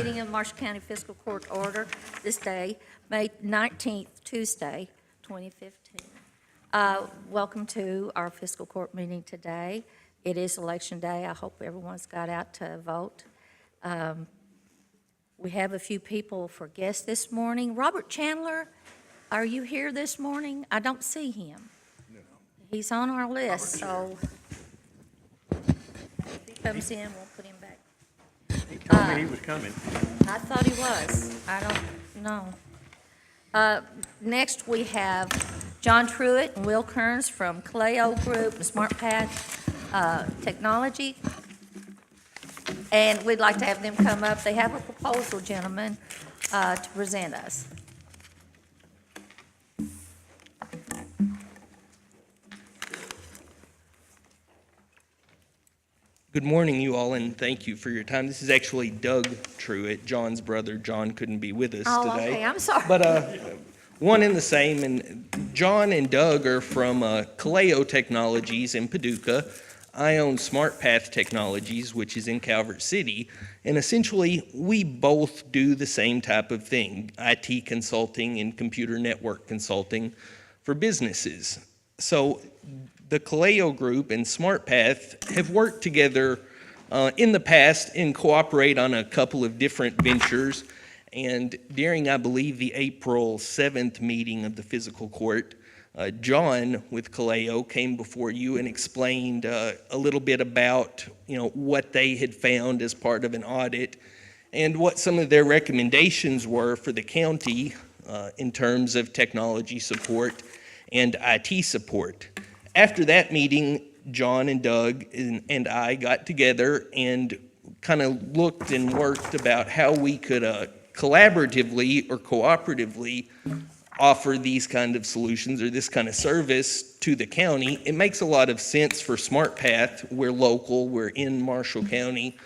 meeting of Marshall County Fiscal Court order this day, May 19th, Tuesday, 2015. Welcome to our fiscal court meeting today. It is election day. I hope everyone's got out to vote. We have a few people for guests this morning. Robert Chandler, are you here this morning? I don't see him. No. He's on our list, so if he comes in, we'll put him back. He told me he was coming. I thought he was. I don't know. Next, we have John Truitt and Will Kearns from Clio Group and SmartPath Technology. And we'd like to have them come up. They have a proposal, gentlemen, to present us. Good morning, you all, and thank you for your time. This is actually Doug Truitt, John's brother. John couldn't be with us today. Okay, I'm sorry. But one and the same, and John and Doug are from Clio Technologies in Paducah. I own SmartPath Technologies, which is in Calvert City, and essentially we both do the same type of thing, IT consulting and computer network consulting for businesses. So the Clio Group and SmartPath have worked together in the past and cooperate on a couple of different ventures. And during, I believe, the April 7th meeting of the Fiscal Court, John with Clio came before you and explained a little bit about what they had found as part of an audit and what some of their recommendations were for the county in terms of technology support and IT support. After that meeting, John and Doug and I got together and kind of looked and worked about how we could collaboratively or cooperatively offer these kind of solutions or this kind of service to the county. It makes a lot of sense for SmartPath. We're local, we're in Marshall County.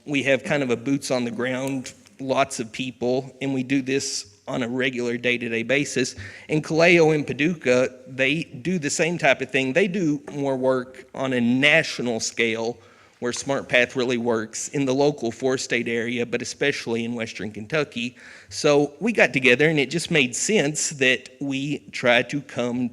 We have kind of a boots on the ground, lots of people, and we do this on a regular day-to-day basis. And Clio in Paducah, they do the same type of thing. They do more work on a national scale where SmartPath really works in the local four-state area, but especially in Western Kentucky. So we got together, and it just made sense that we try to come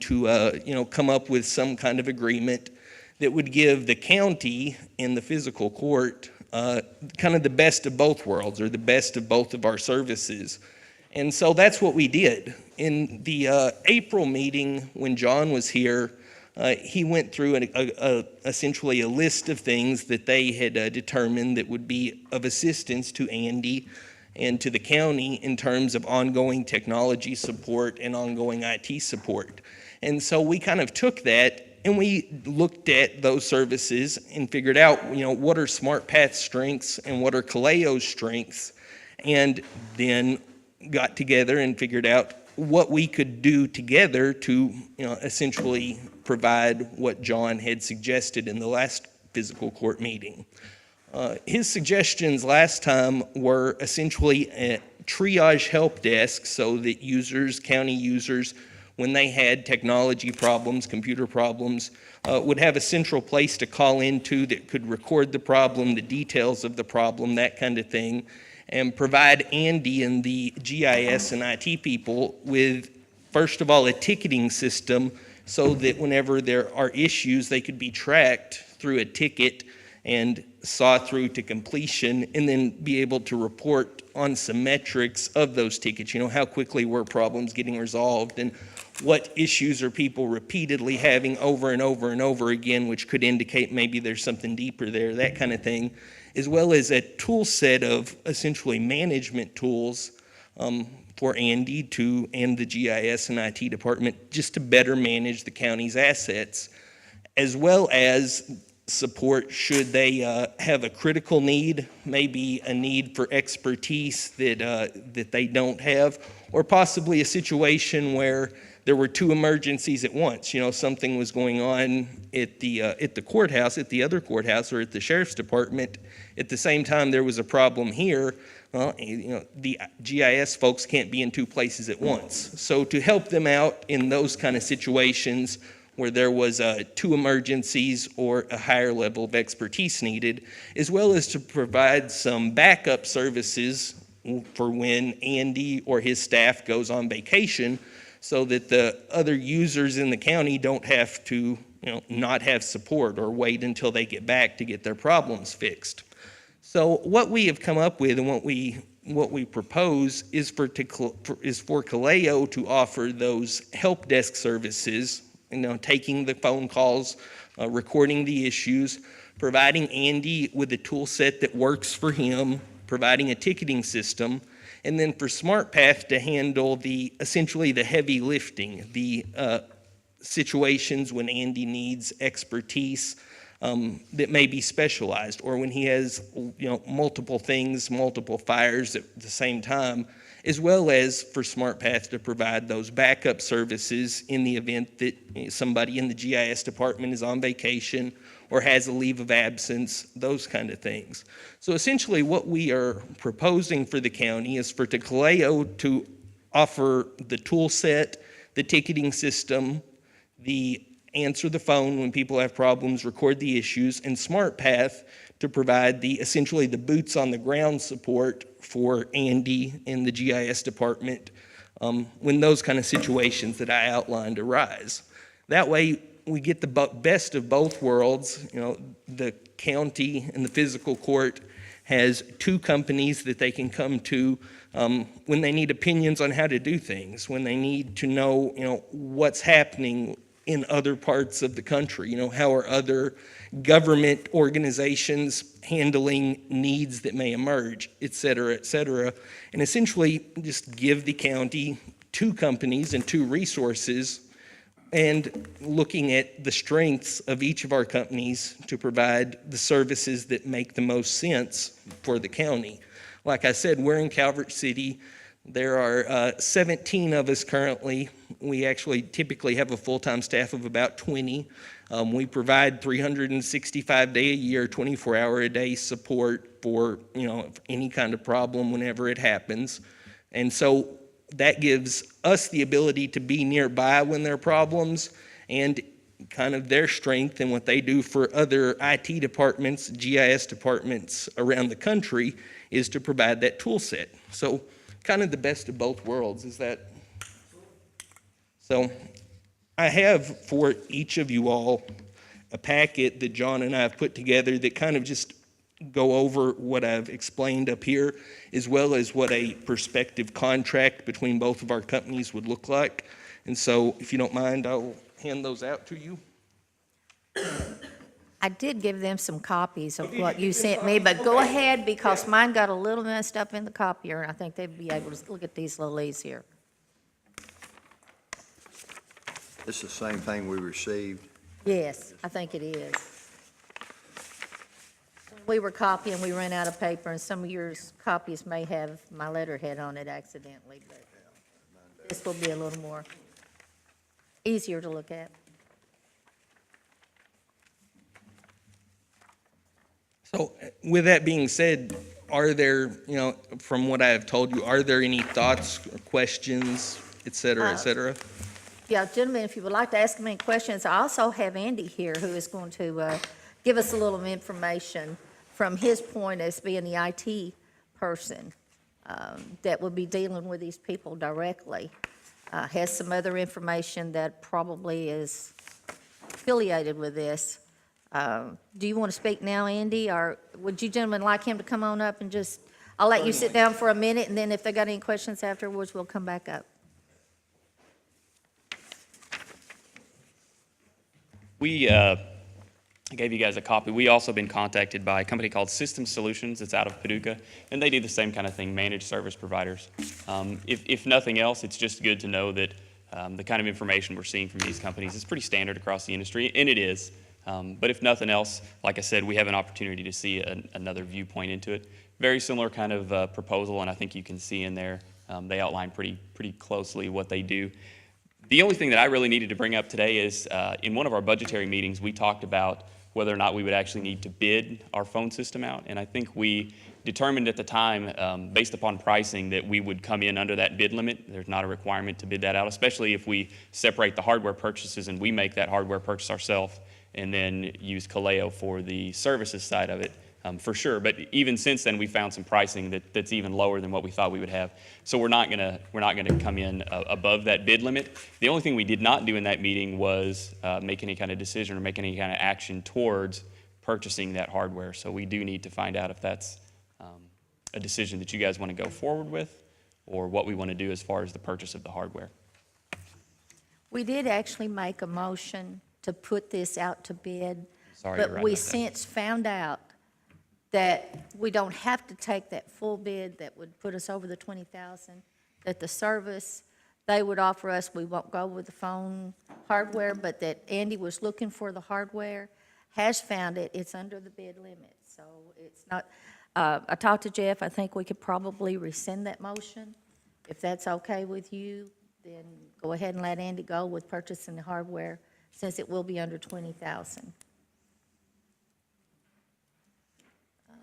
up with some kind of agreement that would give the county and the fiscal court kind of the best of both worlds, or the best of both of our services. And so that's what we did. In the April meeting, when John was here, he went through essentially a list of things that they had determined that would be of assistance to Andy and to the county in terms of ongoing technology support and ongoing IT support. And so we kind of took that and we looked at those services and figured out, what are SmartPath's strengths and what are Clio's strengths, and then got together and figured out what we could do together to, essentially provide what John had suggested in the last fiscal court meeting. His suggestions last time were essentially a triage help desk so that county users, when they had technology problems, computer problems, would have a central place to call into that could record the problem, the details of the problem, that kind of thing, and provide Andy and the GIS and IT people with, first of all, a ticketing system so that whenever there are issues, they could be tracked through a ticket and saw through to completion, and then be able to report on some metrics of those tickets. How quickly were problems getting resolved, and what issues are people repeatedly having over and over and over again, which could indicate maybe there's something deeper there, that kind of thing, as well as a tool set of essentially management tools for Andy and the GIS and IT department just to better manage the county's assets, as well as support should they have a critical need, maybe a need for expertise that they don't have, or possibly a situation where there were two emergencies at once. Something was going on at the courthouse, at the other courthouse, or at the sheriff's department. At the same time, there was a problem here. Well, the GIS folks can't be in two places at once. So to help them out in those kind of situations, where there was 2 emergencies or a higher level of expertise needed, as well as to provide some backup services for when Andy or his staff goes on vacation, so that the other users in the county don't have to not have support or wait until they get back to get their problems fixed. So what we have come up with and what we propose is for Kaleo to offer those help desk services, taking the phone calls, recording the issues, providing Andy with a tool set that works for him, providing a ticketing system, and then for SmartPath to handle essentially the heavy lifting, the situations when Andy needs expertise that may be specialized, or when he has multiple things, multiple fires at the same time, as well as for SmartPath to provide those backup services in the event that somebody in the GIS department is on vacation or has a leave of absence, those kind of things. So essentially what we are proposing for the county is for Kaleo to offer the tool set, the ticketing system, the answer the phone when people have problems, record the issues, and SmartPath to provide essentially the boots on the ground support for Andy in the GIS department when those kind of situations that I outlined arise. That way we get the best of both worlds. The county and the fiscal court has 2 companies that they can come to when they need opinions on how to do things, when they need to know, what's happening in other parts of the country. How are other government organizations handling needs that may emerge, et cetera, and essentially just give the county 2 companies and 2 resources, and looking at the strengths of each of our companies to provide the services that make the most sense for the county. Like I said, we're in Calvert City. There are 17 of us currently. We actually typically have a full-time staff of about 20. We provide 365-day a year, 24-hour-a-day support for any kind of problem whenever it happens. And so that gives us the ability to be nearby when there are problems, and kind of their strength and what they do for other IT departments, GIS departments around the country is to provide that tool set. So kind of the best of both worlds is that. So I have for each of you all a packet that John and I have put together that kind of just go over what I've explained up here, as well as what a prospective contract between both of our companies would look like. And so if you don't mind, I'll hand those out to you. I did give them some copies of what you sent me, but go ahead, because mine got a little messed up in the copier, and I think they'd be able to look at these little easier. This is the same thing we received. Yes, I think it is. We were copying, we ran out of paper, and some of your copies may have my letterhead on it accidentally, but this will be a little more easier to look at. So with that being said, are there, from what I have told you, are there any thoughts or questions, et cetera, et cetera? Yeah, gentlemen, if you would like to ask me any questions, I also have Andy here who is going to give us a little information from his point as being the IT person that will be dealing with these people directly. Has some other information that probably is affiliated with this. Do you want to speak now, Andy, or would you gentlemen like him to come on up and just, I'll let you sit down for a minute, and then if they got any questions afterwards, we'll come back up. We gave you guys a copy. We also been contacted by a company called System Solutions. It's out of Paducah, and they do the same kind of thing, managed service providers. If nothing else, it's just good to know that the kind of information we're seeing from these companies is pretty standard across the industry, and it is. But if nothing else, like I said, we have an opportunity to see another viewpoint into it. Very similar kind of proposal, and I think you can see in there, they outline pretty closely what they do. The only thing that I really needed to bring up today is in one of our budgetary meetings, we talked about whether or not we would actually need to bid our phone system out. And I think we determined at the time, based upon pricing, that we would come in under that bid limit. There's not a requirement to bid that out, especially if we separate the hardware purchases and we make that hardware purchase ourselves and then use Kaleo for the services side of it. For sure, but even since then, we found some pricing that's even lower than what we thought we would have. So we're not gonna come in above that bid limit. The only thing we did not do in that meeting was make any kind of decision or make any kind of action towards purchasing that hardware. So we do need to find out if that's a decision that you guys want to go forward with, or what we want to do as far as the purchase of the hardware. We did actually make a motion to put this out to bid, Sorry, you're but right we about that. since found out that we don't have to take that full bid that would put us over the 20,000, that the service they would offer us, we won't go with the phone hardware, but that Andy was looking for the hardware, has found it, it's under the bid limit, so it's not, I talked to Jeff, I think we could probably rescind that motion. If that's okay with you, then go ahead and let Andy go with purchasing the hardware, since it will be under 20,000.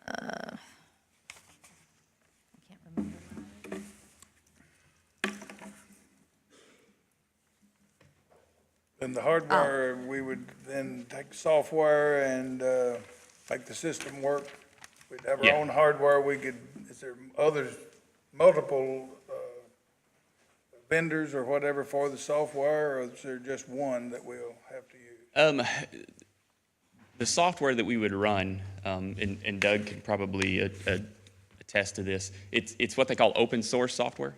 I can't remember. Then the hardware, we would then take software and make the system work. We'd have our Yeah. own hardware, we could, is there multiple vendors or whatever for the software, or is there just one that we'll have to use? The software that we would run, and Doug can probably attest to this, it's what they call open source software.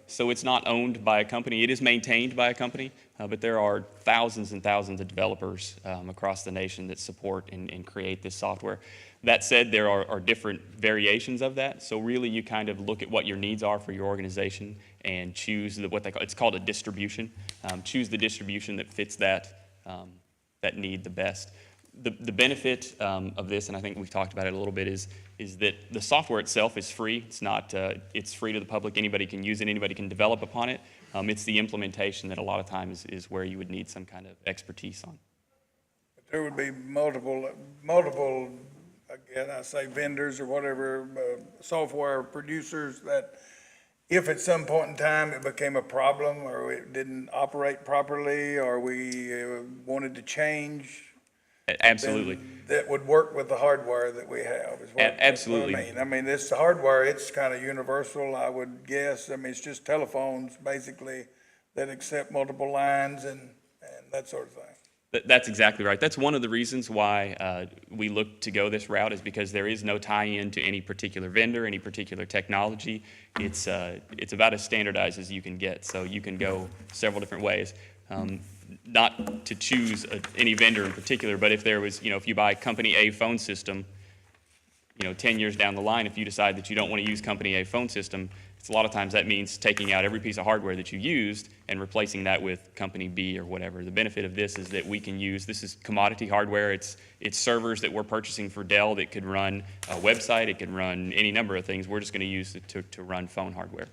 So it's not owned by a company. It is maintained by a company, but there are thousands and thousands of developers across the nation that support and create this software. That said, there are different variations of that. So really, you kind of look at what your needs are for your organization and choose what they call, it's called a distribution. Choose the distribution that fits that need the best. The benefit of this, and I think we've talked about it a little bit, is that the software itself is free. It's not. It's free to the public. Anybody can use it. Anybody can develop upon it. It's the implementation that a lot of times is where you would need some kind of expertise on. But there would be multiple, again, I say vendors or whatever, software producers that if at some point in time it became a problem or it didn't operate properly or we wanted to change, Absolutely. then that would work with the hardware that we have, is what Absolutely. I mean. I mean, this hardware, it's kind of universal, I would guess. I mean, it's just telephones, basically, that accept multiple lines and that sort of thing. That's exactly right. That's one of the reasons why we look to go this route, is because there is no tie-in to any particular vendor, any particular technology. It's about as standardized as you can get, so you can go several different ways. Not to choose any vendor in particular, but if there was, if you buy company A phone system, 10 years down the line, if you decide that you don't want to use company A phone system, it's a lot of times that means taking out every piece of hardware that you used and replacing that with company B or whatever. The benefit of this is that we can use, this is commodity hardware. It's servers that we're purchasing for Dell that could run a website. It can run any number of things. We're just going to use it to run phone hardware.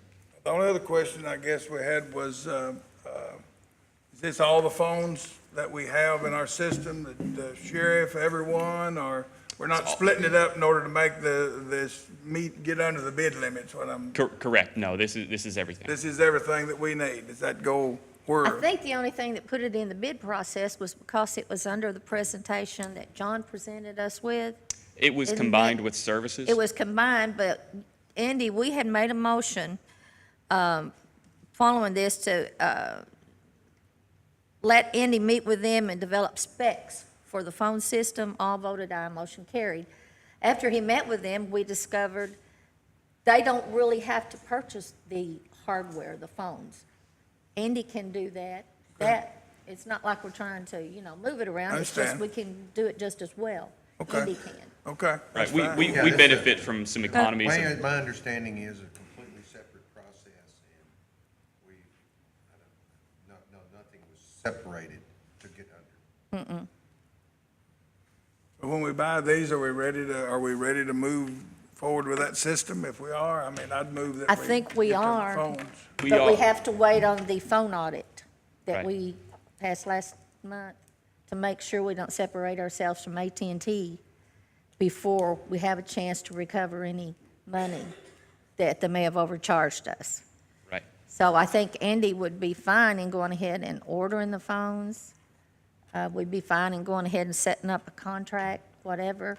The only other question I guess we had was, is this all the phones that we have in our system, the sheriff, everyone, or we're not splitting it up in order to make get under the bid limits, what I'm, Correct. No, this is everything. this is everything that we need. Does that go where? I think the only thing that put it in the bid process was because it was under the presentation that John presented us with. It was Isn't combined that- with services. It was combined, but Andy, we had made a motion following this to let Andy meet with them and develop specs for the phone system. All voted aye, motion carried. After he met with them, we discovered they don't really have to purchase the hardware, the phones. Andy can do that. It's not like we're trying to, move it around. It's just Understand. we can do it just as well. Okay. Andy can. Okay. Right, that's we fine. we Yeah, we this- benefit from some economies. My understanding is a completely separate process, and nothing was separated to get under. When we buy these, are we ready to move forward with that system? If we are, I mean, I'd move that. I think we get the are. phones. We But we are- have to wait on the phone audit that Right. we passed last month to make sure we don't separate ourselves from AT&T before we have a chance to recover any money that they may have overcharged us. Right. So I think Andy would be fine in going ahead and ordering the phones. We'd be fine in going ahead and setting up a contract, whatever.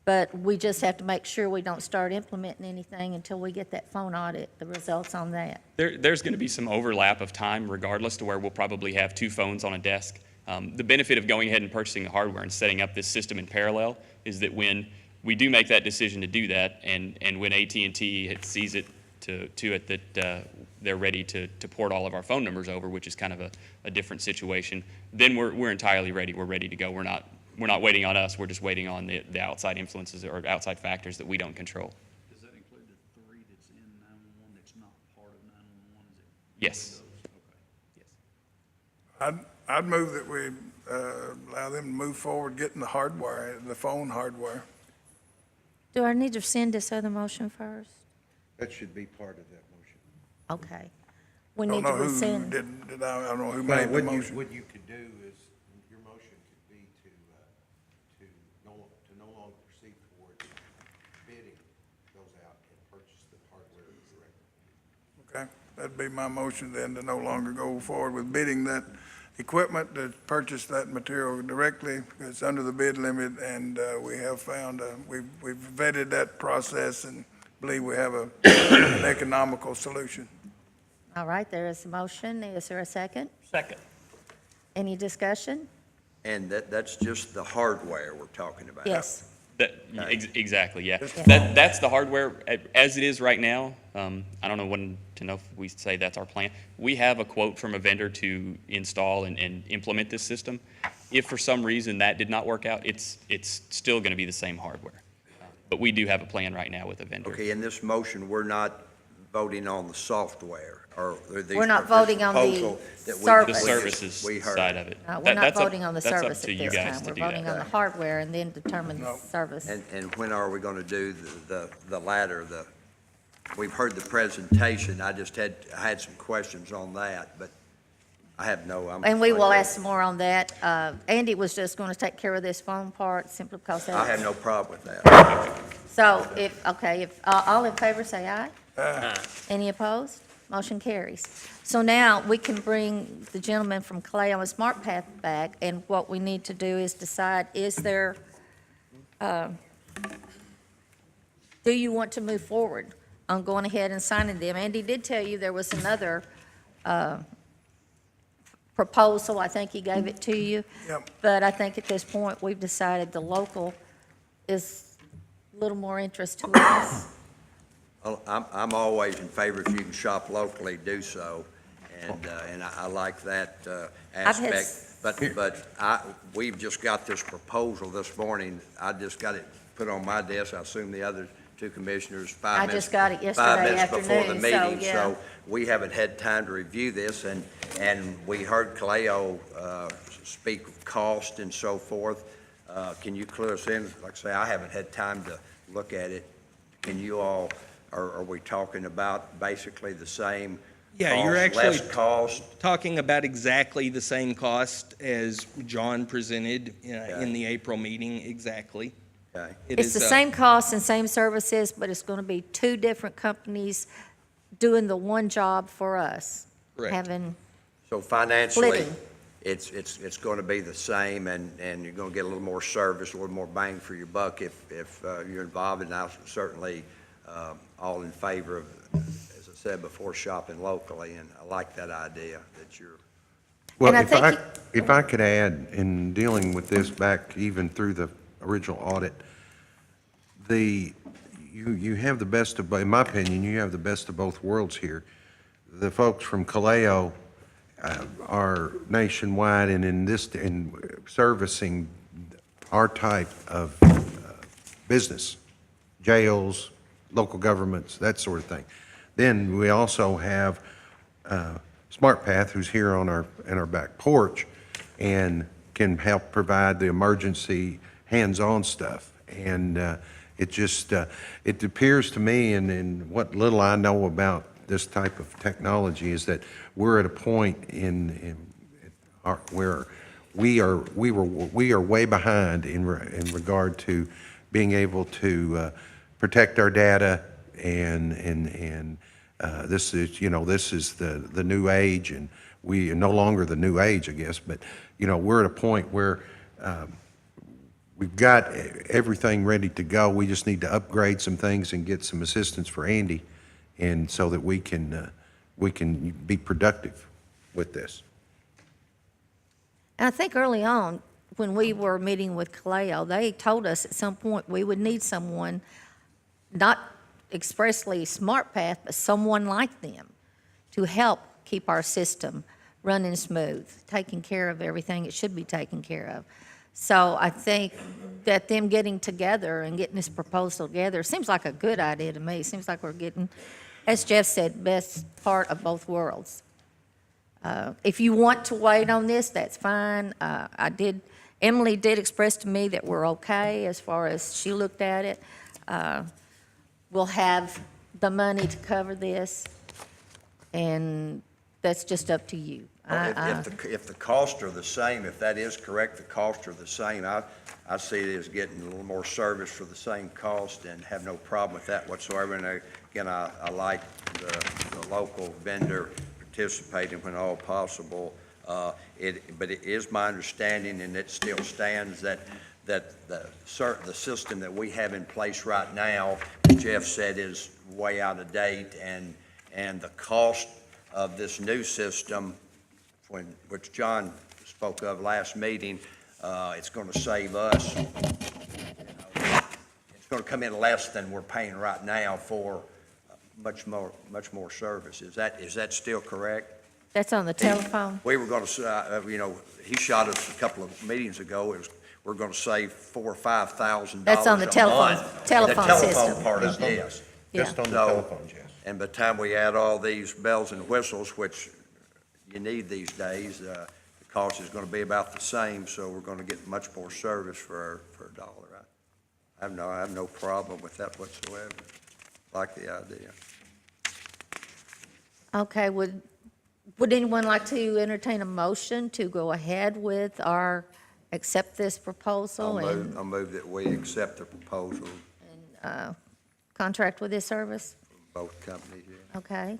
But we just have to make sure we don't start implementing anything until we get that phone audit, the results on that. There's going to be some overlap of time regardless to where we'll probably have two phones on a desk. The benefit of going ahead and purchasing the hardware and setting up this system in parallel is that when we do make that decision to do that, and when AT&T sees it to it that they're ready to port all of our phone numbers over, which is kind of a different situation, then we're entirely ready. We're ready to go. We're not waiting on us. We're just waiting on the outside influences or outside factors that we don't control. Does that include the 3 that's in 911 that's not part of 911? Is it? Yes. Okay. Yes. I'd move that we allow them to move forward getting the hardware, the phone hardware. Do I need to send this other motion first? That should be part of that motion. Okay. We I don't need to know who rescind. I don't know who Well, made the what motion. what you could do is, your motion could be to no longer proceed towards bidding those out and purchase the hardware directly. Okay, that'd be my motion then, to no longer go forward with bidding that equipment, to purchase that material directly. It's under the bid limit, and we have found, we've vetted that process and believe we have an economical solution. All right, there is a motion. Is there a second? Second. Any discussion? And that's just the hardware we're talking about. Yes. Exactly, yeah. Just- That's the hardware as it is right now. I don't know when to know if we say that's our plan. We have a quote from a vendor to install and implement this system. If for some reason that did not work out, it's still going to be the same hardware. But we do have a plan right now with a vendor. Okay, in this motion, we're not voting on the software, or these. We're not this voting on the proposal that we- service. The We services we heard. side of it. No, we're That- not that's up- voting on the that's up service to at you this guys time. to We're do voting that. on the hardware and then determine the No. service. And when are we going to do the latter, we've heard the presentation, I had some questions on that, but I have And we will ask some more on that. Andy was just going to take care of this phone part simply because I have that. no problem with that. So if all in favor, say aye. Any opposed? Motion carries. So now we can bring the gentleman from Clay on a Smart Path back, and what we need to do is decide, is there, do you want to move forward on going ahead and signing them? Andy did tell you there was another proposal. I think he gave it to you. Yep. But I think at this point, we've decided the local is a little more interest to us. Well, I'm always in favor, if you can shop locally, do so, and I like that I've had aspect. But we've just got this proposal this morning, I just got it put on my desk, I assume the other two commissioners, 5 I minutes. just got it 5 yesterday minutes before the afternoon, so, meeting, yeah. so we haven't had time to review this, and we heard Kaleo speak of cost and so forth. Can you clue us in? Like I say, I haven't had time to look at it. Can you all, are we talking about basically the same Yeah, you're cost, actually less cost? talking about exactly the same cost as John presented in the April meeting, exactly. Okay. It It's the is, same costs and same services, but it's going to be two different companies doing the one job for us. Correct. Having, So financially, Splitting. it's going to be the same, and you're going to get a little more service, a little more bang for your buck if you're involved, and I'm certainly all in favor of, as I said before, shopping locally, and I like that idea that you're. Well, And I think if I could add, in dealing with this back even through the original audit, you have the best of, in my opinion, you have the best of both worlds here. The folks from Kaleo are nationwide and in servicing our type of business, jails, local governments, that sort of thing. Then we also have SmartPath, who's here on our back porch, and can help provide the emergency hands-on stuff. And it just, it appears to me, and what little I know about this type of technology, is that we're at a point where we are way behind in regard to being able to protect our data, and this is, this is the new age, and we are no longer the new age, I guess, but, we're at a point where we've got everything ready to go. We just need to upgrade some things and get some assistance for Andy, and so that we can be productive with this. And I think early on, when we were meeting with Kaleo, they told us at some point we would need someone, not expressly SmartPath, but someone like them to help keep our system running smooth, taking care of everything it should be taken care of. So I think that them getting together and getting this proposal together seems like a good idea to me. Seems like we're getting, as Jeff said, best part of both worlds. If you want to wait on this, that's fine. Emily did express to me that we're okay as far as she looked at it. We'll have the money to cover this, and that's just up to you. If the costs are the same, if that is correct, the costs are the same, I see it as getting a little more service for the same cost and have no problem with that whatsoever. And again, I like the local vendor participating when all possible. But it is my understanding, and it still stands, that the system that we have in place right now, Jeff said, is way out of date, and the cost of this new system, which John spoke of last meeting, it's going to save us. It's going to come in less than we're paying right now for much more service. Is that still correct? That's on the telephone? We were going to, he shot us a couple of meetings ago. We're going to save $4,000 or $5,000 That's on the telephone system. system. The telephone part is, yes. Just on the So- telephone, Jess. And by the time we add all these bells and whistles, which you need these days, the cost is going to be about the same, so we're going to get much more service for a dollar. I have no problem with that whatsoever. Like the idea. Okay, would anyone like to entertain a motion to go ahead with accept this proposal and I'll move that we accept the proposal contract with this service? from both companies. Yeah. Okay.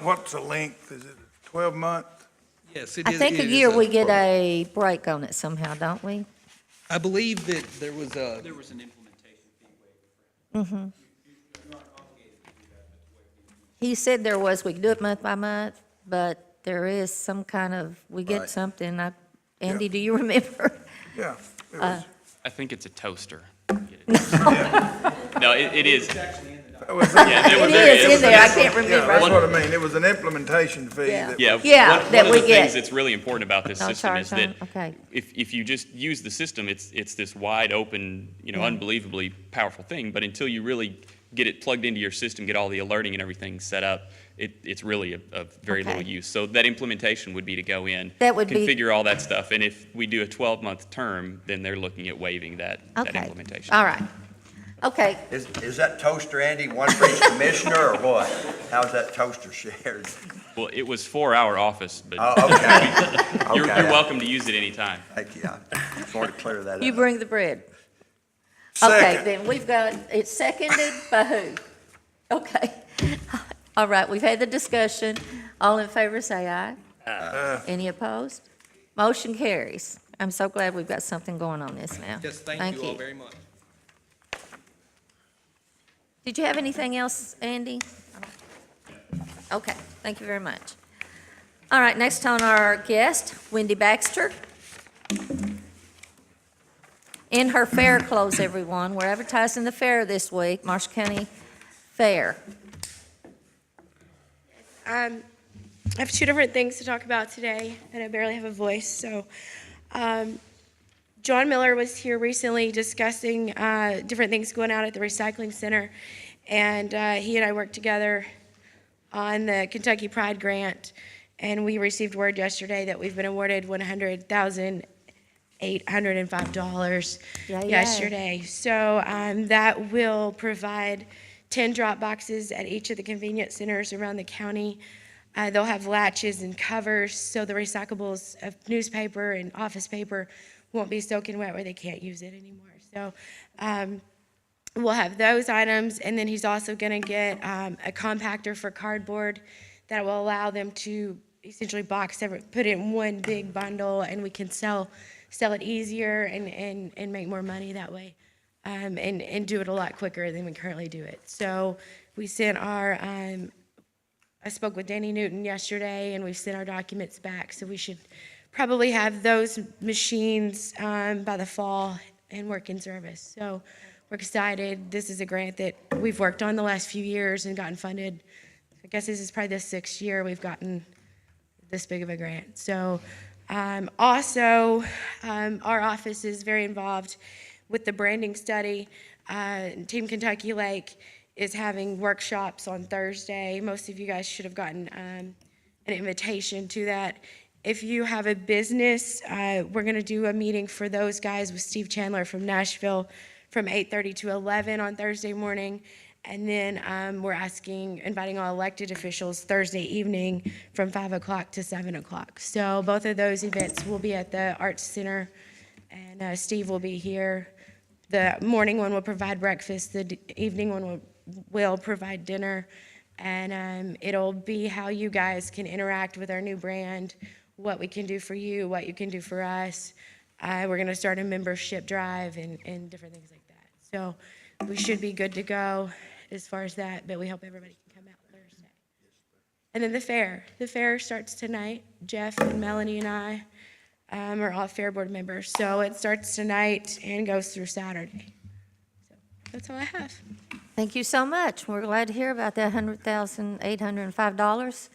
What's the length? Is it 12 month? Yes, it I is. think a it is year we get a break on it somehow, don't we? I believe that there was There was an implementation fee waived. He said there was, we could do it month by month, but there is some kind of, we get Right. something. Andy, do you remember? Yeah. It was- I think it's a toaster. No, it is. it was- Yeah, It there is in there, I can't Yeah, remember. that's what I mean. It was an implementation fee. Yeah. that- Yeah. Yeah, one that of we the things get. that's really important about this No system charge is that on- okay. if you just use the system, it's this wide open, unbelievably powerful thing. But until you really get it plugged into your system, get all the alerting and everything set up, it's really of very little Okay. use. So that implementation would be to go in, That would be- configure all that stuff. And if we do a 12-month term, then they're looking at waiving that Okay. implementation. All right. Okay, Is that toaster, Andy, one for each commissioner or what? How's that toaster shared? Well, it was for our office, but Oh, okay. you're Okay. welcome to use it anytime. Thank you. I just wanted to clear that up. you bring the bread. Okay, Second. then we've got, it's seconded by who? Okay. All right, we've had the discussion. All in favor, say aye. Any opposed? Motion carries. I'm so glad we've got something going on this now. Yes, thank you all very much. Did you have anything else, Andy? Okay, thank you very much. All right, next on our guest, Wendy Baxter. In her fair clothes, everyone. We're advertising the fair this week, Marshall County Fair. I have two different things to talk about today, and I barely have a voice. So, John Miller was here recently discussing different things going on at the recycling center, and he and I worked together on the Kentucky Pride Grant, and we received word yesterday that we've been awarded $100,805 Yay, yay. yesterday. So that will provide 10 drop boxes at each of the convenience centers around the county. They'll have latches and covers, so the recyclables of newspaper and office paper won't be soaking wet where they can't use it anymore. So we'll have those items, and then he's also going to get a compactor for cardboard that will allow them to essentially box put it in one big bundle, and we can sell it easier and make more money that way, and do it a lot quicker than we currently do it. So we sent our, I spoke with Danny Newton yesterday, and we've sent our documents back, so we should probably have those machines by the fall and work in service. So we're excited. This is a grant that we've worked on the last few years and gotten funded. I guess this is probably the 6th year we've gotten this big of a grant. So also, our office is very involved with the branding study. Team Kentucky Lake is having workshops on Thursday. Most of you guys should have gotten an invitation to that. If you have a business, we're going to do a meeting for those guys with Steve Chandler from Nashville from 8:30 to 11 on Thursday morning. And then we're inviting all elected officials Thursday evening from 5 o'clock to 7 o'clock. So both of those events will be at the Arts Center, and Steve will be here. The morning one will provide breakfast, the evening one will provide dinner, and it'll be how you guys can interact with our new brand, what we can do for you, what you can do for us. We're going to start a membership drive and different things like that. So we should be good to go as far as that, but we hope everybody can come out Thursday. And then the fair starts tonight. Jeff and Melanie and I are all fair board members. So it starts tonight and goes through Saturday. So that's all I have. Thank you so much. We're glad to hear about that $100,805.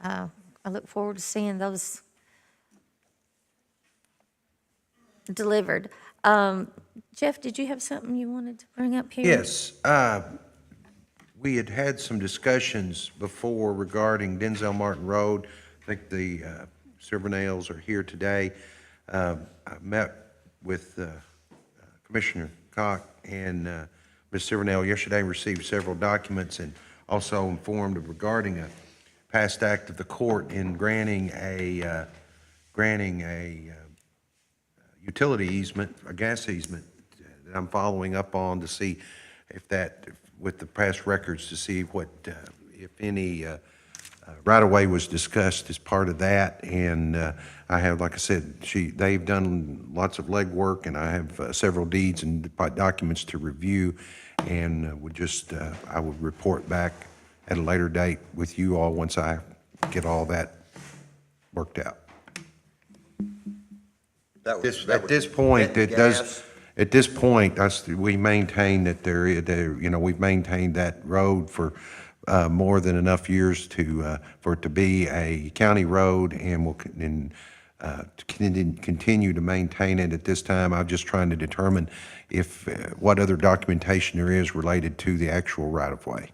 I look forward to seeing those delivered. Jeff, did you have something you wanted to bring up here? Yes, we had had some discussions before regarding Denzel Martin Road. I think the Silvernails are here today. I met with Commissioner Cock and Ms. Silvernail yesterday, received several documents, and also informed regarding a past act of the court in granting a utility easement, a gas easement that I'm following up on to see if that, with the past records, to see what, if any, right-of-way was discussed as part of that. And I have, like I said, they've done lots of legwork, and I have several deeds and documents to review, and I would report back at a later date with you all once I get all that worked out. At this point, we maintain that we've maintained that road for more than enough years for it to be a county road, and we'll continue to maintain it at this time. I'm just trying to determine what other documentation there is related to the actual right-of-way.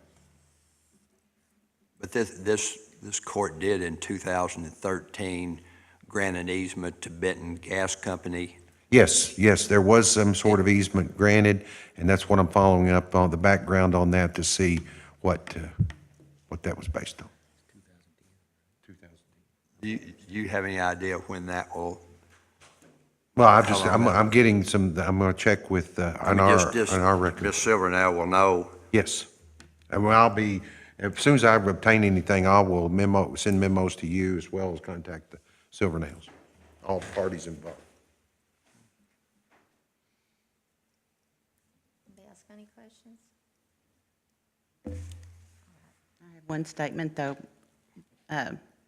But this court did in 2013 grant an easement to Benton Gas Company. Yes, there was some sort of easement granted, and that's what I'm following up on, the background on that, to see what that was based on. 2010. Do you have any idea when that will? Well, I'm getting some, I'm going to check with, on our record. Ms. Silvernail will know. Yes. And as soon as I obtain anything, I will send memos to you as well as contact the Silvernails, all parties involved. Anybody else got any questions? I have one statement, though.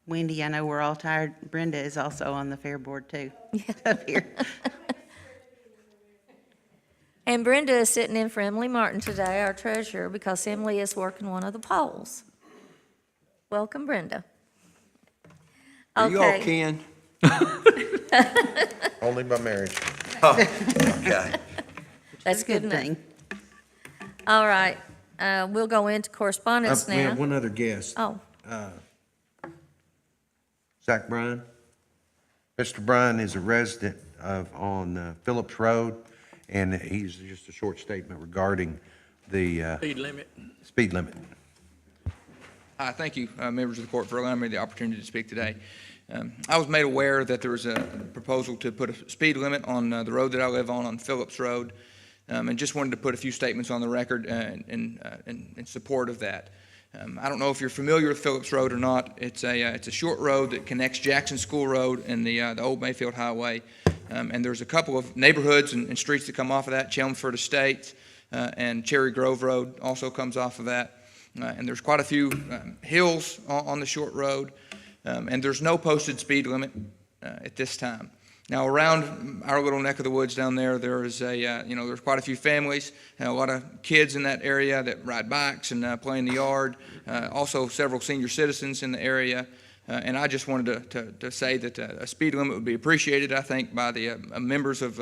Wendy, I know we're all tired. Brenda is also on the fair board, too, up here. And Brenda is sitting in for Emily Martin today, our treasurer, because Emily is working one of the polls. Welcome, Brenda. Are you all Okay. kin? Only by marriage. Oh, okay. That's good enough. thing. All right, we'll go into correspondence We have now. one other guest. Oh, Zach Bryan. Mr. Bryan is a resident on Phillips Road, and he's just a short statement regarding the Speed limit. speed limit. Hi, thank you, members of the court, for allowing me the opportunity to speak today. I was made aware that there was a proposal to put a speed limit on the road that I live on Phillips Road, and just wanted to put a few statements on the record in support of that. I don't know if you're familiar with Phillips Road or not. It's a short road that connects Jackson School Road and the old Mayfield Highway, and there's a couple of neighborhoods and streets that come off of that. Chelmsford Estates and Cherry Grove Road also comes off of that. And there's quite a few hills on the short road, and there's no posted speed limit at this time. Now, around our little neck of the woods down there, there's there's quite a few families, and a lot of kids in that area that ride bikes and play in the yard. Also, several senior citizens in the area. And I just wanted to say that a speed limit would be appreciated, I think, by the members of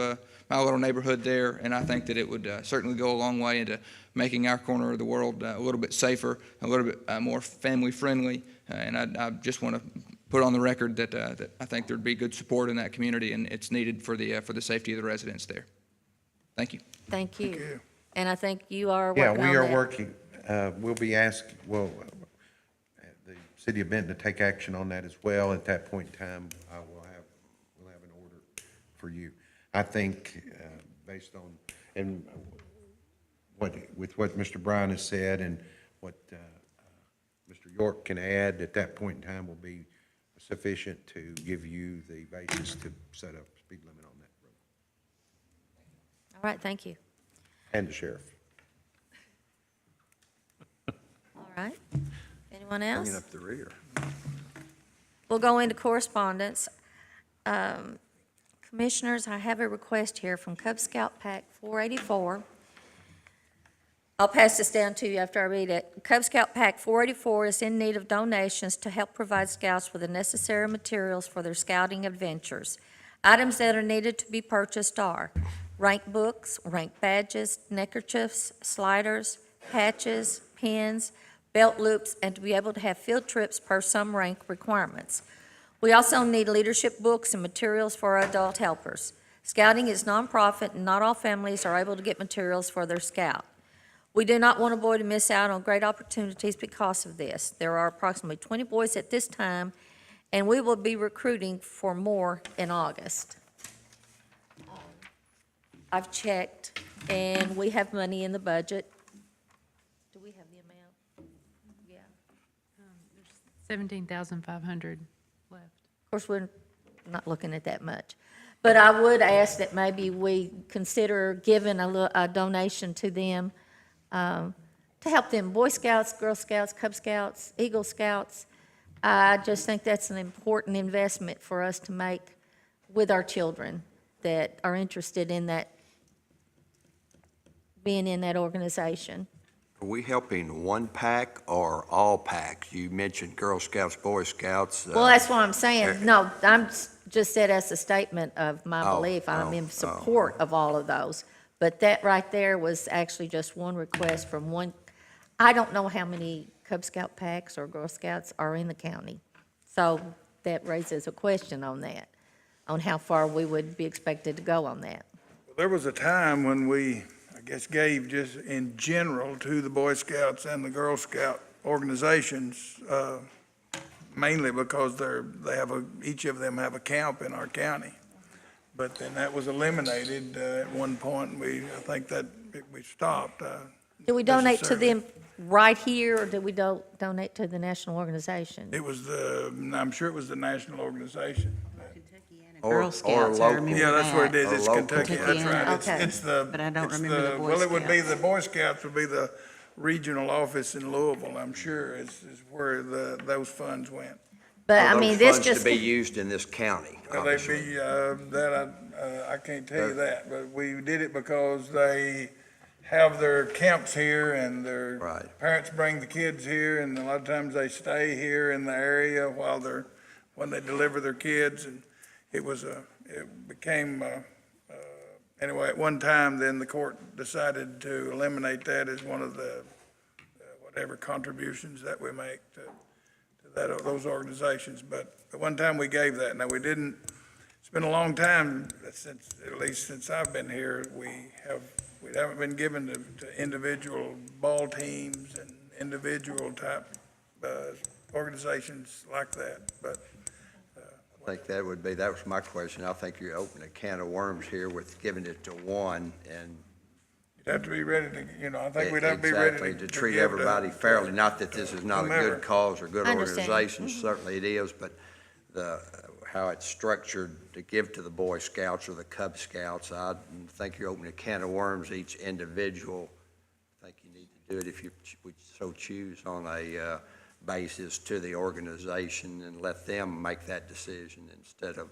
my little neighborhood there, and I think that it would certainly go a long way into making our corner of the world a little bit safer, a little bit more family-friendly, and I just want to put on the record that I think there'd be good support in that community, and it's needed for the safety of the residents there. Thank you. Thank you. And I think you are Yeah, working on we are that. working, we'll be asked, the city of Benton to take action on that as well. At that point in time, we'll have an order for you. I think, based on, and with what Mr. Brown has said and what Mr. York can add, at that point in time will be sufficient to give you the basis to set up a speed limit on that road. All right, thank you. And the sheriff. All right. Anyone else? Bringing up the rear. We'll go into correspondence. Commissioners, I have a request here from Cub Scout Pack 484. I'll pass this down to you after I read it. Cub Scout Pack 484 is in need of donations to help provide scouts with the necessary materials for their scouting adventures. Items that are needed to be purchased are rank books, rank badges, neckerchiefs, sliders, patches, pins, belt loops, and to be able to have field trips per some rank requirements. We also need leadership books and materials for our adult helpers. Scouting is nonprofit, and not all families are able to get materials for their scout. We do not want a boy to miss out on great opportunities because of this. There are approximately 20 boys at this time, and we will be recruiting for more in August. I've checked, and we have money in the budget. Do we have the amount? Yeah. 17,500 left. Of course, we're not looking at that much. But I would ask that maybe we consider giving a donation to them to help them, Boy Scouts, Girl Scouts, Cub Scouts, Eagle Scouts. I just think that's an important investment for us to make with our children that are interested in that, being in that organization. Are we helping one pack or all packs? You mentioned Girl Scouts, Boy Scouts. Well, that's what I'm saying. No, I'm just said as a statement of my belief. I'm in support of all of those. But that right there was actually just one request from one. I don't know how many Cub Scout packs or Girl Scouts are in the county. So that raises a question on that, on how far we would be expected to go on that. There was a time when we, I guess, gave just in general to the Boy Scouts and the Girl Scout organizations, mainly because each of them have a camp in our county. But then that was eliminated at one point. I think that we stopped. Do we donate to necessarily. them right here, or do we donate to the national organization? It was I'm sure it was the national organization. Girl Scouts, I remember Yeah, that's what it is. Or It's local. Kentucky. That's right. Okay. It's the. But I don't it's remember the Boy Well, it would be Scouts. the Boy Scouts would be the regional office in Louisville, I'm sure, is where those funds went. But, I Are mean, those this funds just. to be used in this county, Well, they'd obviously. be, I can't tell you that, but we did it because they have their camps here and their Right. parents bring the kids here, and a lot of times they stay here in the area when they deliver their kids, and it became, anyway, at one time, then the court decided to eliminate that as one of the, whatever contributions that we make to those organizations. But at one time, we gave that. Now, we didn't, it's been a long time, at least since I've been here, we haven't been given to individual ball teams and individual type organizations like that, but I think that was my question. I think you're opening a can of worms here with giving it to one, and you'd have to be ready to, I think we'd have to be ready exactly, to treat give everybody fairly. Not that this is not a whomever. good cause or good I understand. organization, certainly it is, but how it's structured to give to the Boy Scouts or the Cub Scouts, I think you're opening a can of worms, each individual. I think you need to do it if you would so choose on a basis to the organization and let them make that decision instead of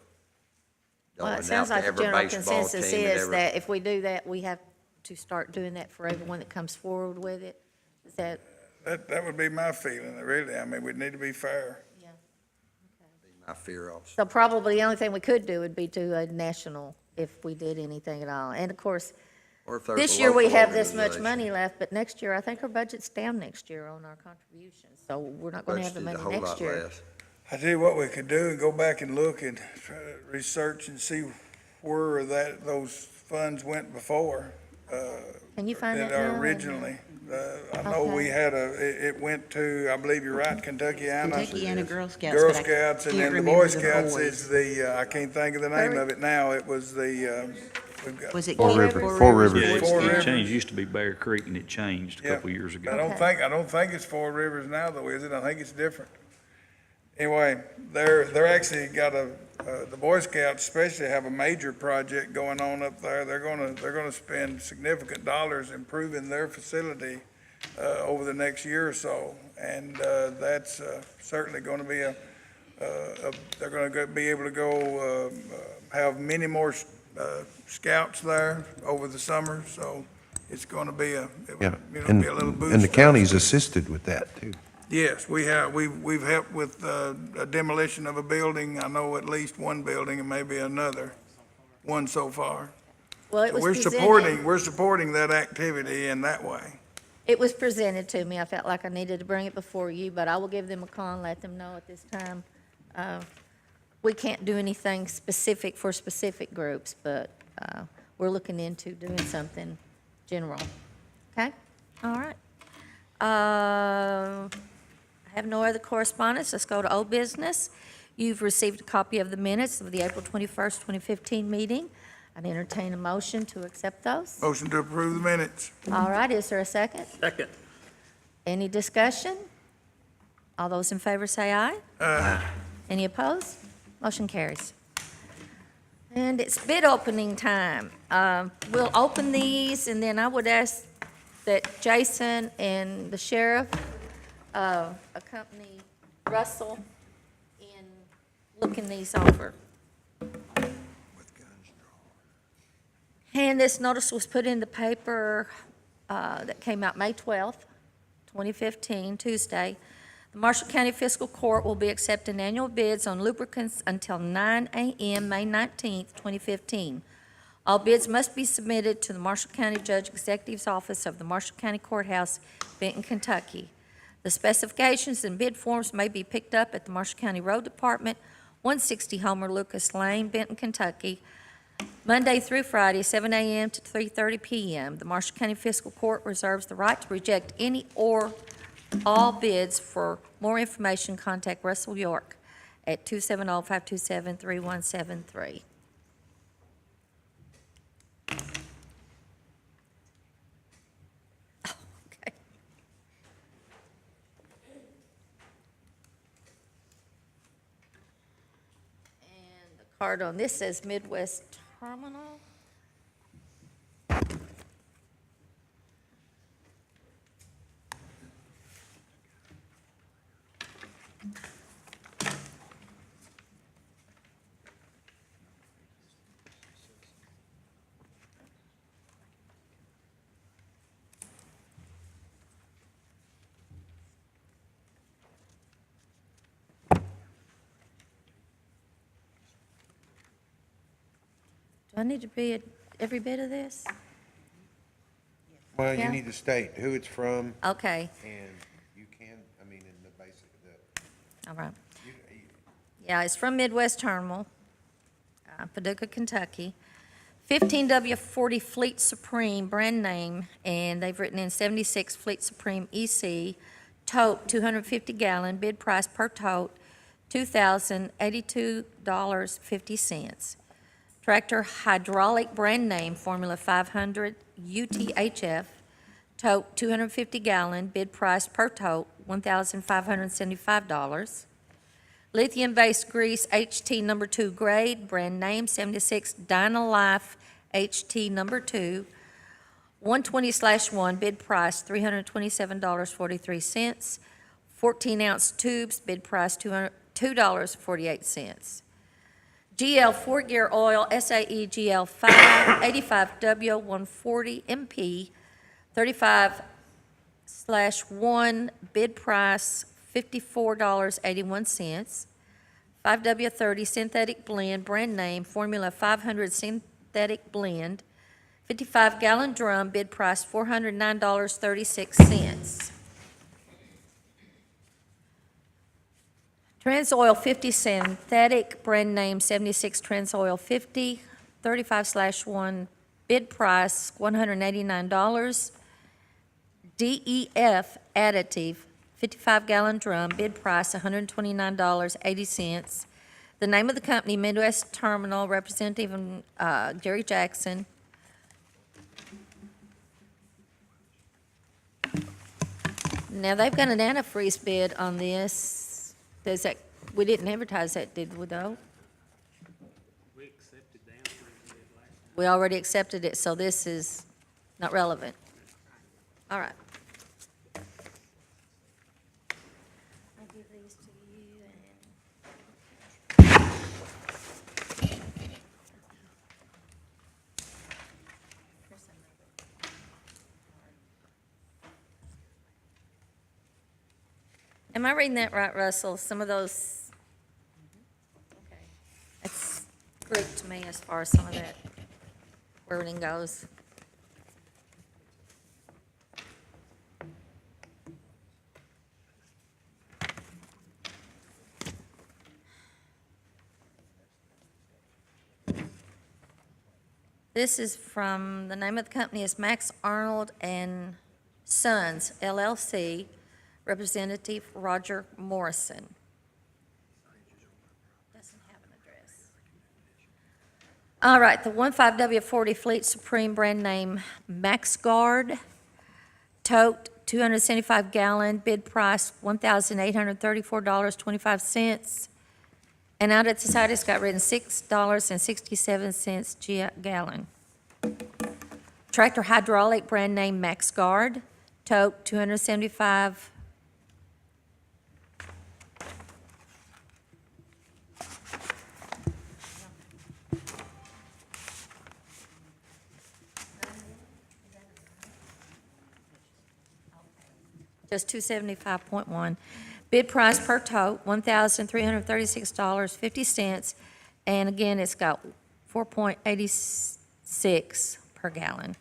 Well, doling it out sounds to like the every general baseball consensus team and is every. that if we do that, we have to start doing that for everyone that comes forward with it. Is that, That would be my feeling, really. I mean, we'd need to be fair. yeah. My fear also. So probably the only thing we could do would be do a national if we did anything at all. And of course, Or if there's this a year we local have this much organization. money left, but next year, I think our budget's down next year on our contributions. So we're not going to have the Budgeted money a whole next lot year. less. I tell you what we could do, and go back and look and try to research and see where those funds went before. Can you find that That now? originally. I know we had it went to, I believe you're right, Kentuckiana. Kentuckiana Girl Scouts. Girl but I Scouts, and can't then the remember Boy Scouts boys. is I can't think of the name of it now. It was we've got. Was it Four King- Rivers. Four Rivers. Yeah, Four it Rivers. changed, it used to be Bear Creek and it changed a Yeah. couple years I ago. don't think it's Four Rivers now though, is it? I think it's different. Anyway, they're actually got the Boy Scouts especially have a major project going on up there. They're gonna spend significant dollars improving their facility, over the next year or so. And, that's, certainly gonna be they're gonna be able to go, have many more, scouts there over the summer. So it's gonna be Yeah, be a and, little boost. and the to us. county's assisted with that, too. Yes, we have. We've helped with a demolition of a building. I know at least one building and maybe another, one so far. Well, it So was we're presented, supporting that activity in that way. it was presented to me. I felt like I needed to bring it before you, but I will give them a call and let them know at this time. We can't do anything specific for specific groups, but we're looking into doing something general. Okay? All right. I have no other correspondence. Let's go to old business. You've received a copy of the minutes of the April 21st, 2015 meeting. I'd entertain a motion to accept those. Motion to approve the minutes. All right, is there a second? Second. Any discussion? All those in favor say aye. Aye. Any opposed? Motion carries. And it's bid opening time. We'll open these, and then I would ask that Jason and the sheriff accompany Russell in looking these over. And this notice was put in the paper that came out May 12th, 2015, Tuesday. The Marshall County Fiscal Court will be accepting annual bids on lubricants until 9 a.m., May 19th, 2015. All bids must be submitted to the Marshall County Judge Executive's Office of the Marshall County Courthouse, Benton, Kentucky. The specifications and bid forms may be picked up at the Marshall County Road Department, 160 Homer Lucas Lane, Benton, Kentucky, Monday through Friday, 7 a.m. to 3:30 p.m. The Marshall County Fiscal Court reserves the right to reject any or all bids. For more information, contact Russell York at 270-527-3173. Okay. And the card on this says Midwest Terminal. Do I need to be at every bit of this? Well, Yeah. you need to state who it's from, Okay, and you can, I mean, in the basic, all right. Yeah, it's from Midwest Terminal, Paducah, Kentucky. 15W40 Fleet Supreme, brand name, and they've written in 76 Fleet Supreme EC, tote 250 gallon, bid price per tote $2,082.50. Tractor hydraulic brand name Formula 500 UTHF, tote 250 gallon, bid price per tote $1,575. Lithium-based grease HT number 2 grade, brand name 76 Dynalife HT number 2, 120/1, bid price $327.43. 14-ounce tubes, bid price $2.48. GL 4-gear oil, SAE GL 5, 85W 140 MP, 35/1, bid price $54.81. 5W30 synthetic blend, brand name Formula 500 synthetic blend, 55-gallon drum, bid price $409.36. Transoil 50 synthetic, brand name 76 Transoil 50, 35/1, bid price $189. DEF additive, 55-gallon drum, bid price $129.80. The name of the company, Midwest Terminal, Representative Jerry Jackson. Now, they've got an antifreeze bid on this. Does that, we didn't advertise that, did we, though? We accepted the antifreeze bid last time. We already accepted it, so this is not relevant. All right. I'll give these to you Am I reading that right, Russell? Some of those, okay. It's Greek to me as far as some of that wording goes. This is from, the name of the company is Max Arnold and Sons LLC, Representative Roger Morrison. Doesn't have an address. All right, the 15W40 Fleet Supreme brand name MaxGuard, tote 275-gallon, bid price $1,834.25. And out at the side, it's got written $6.67 gallon. Tractor hydraulic brand name MaxGuard, tote 275. Just 275.1. Bid price per tote, $1,336.50. And again, it's got 4.86 per gallon.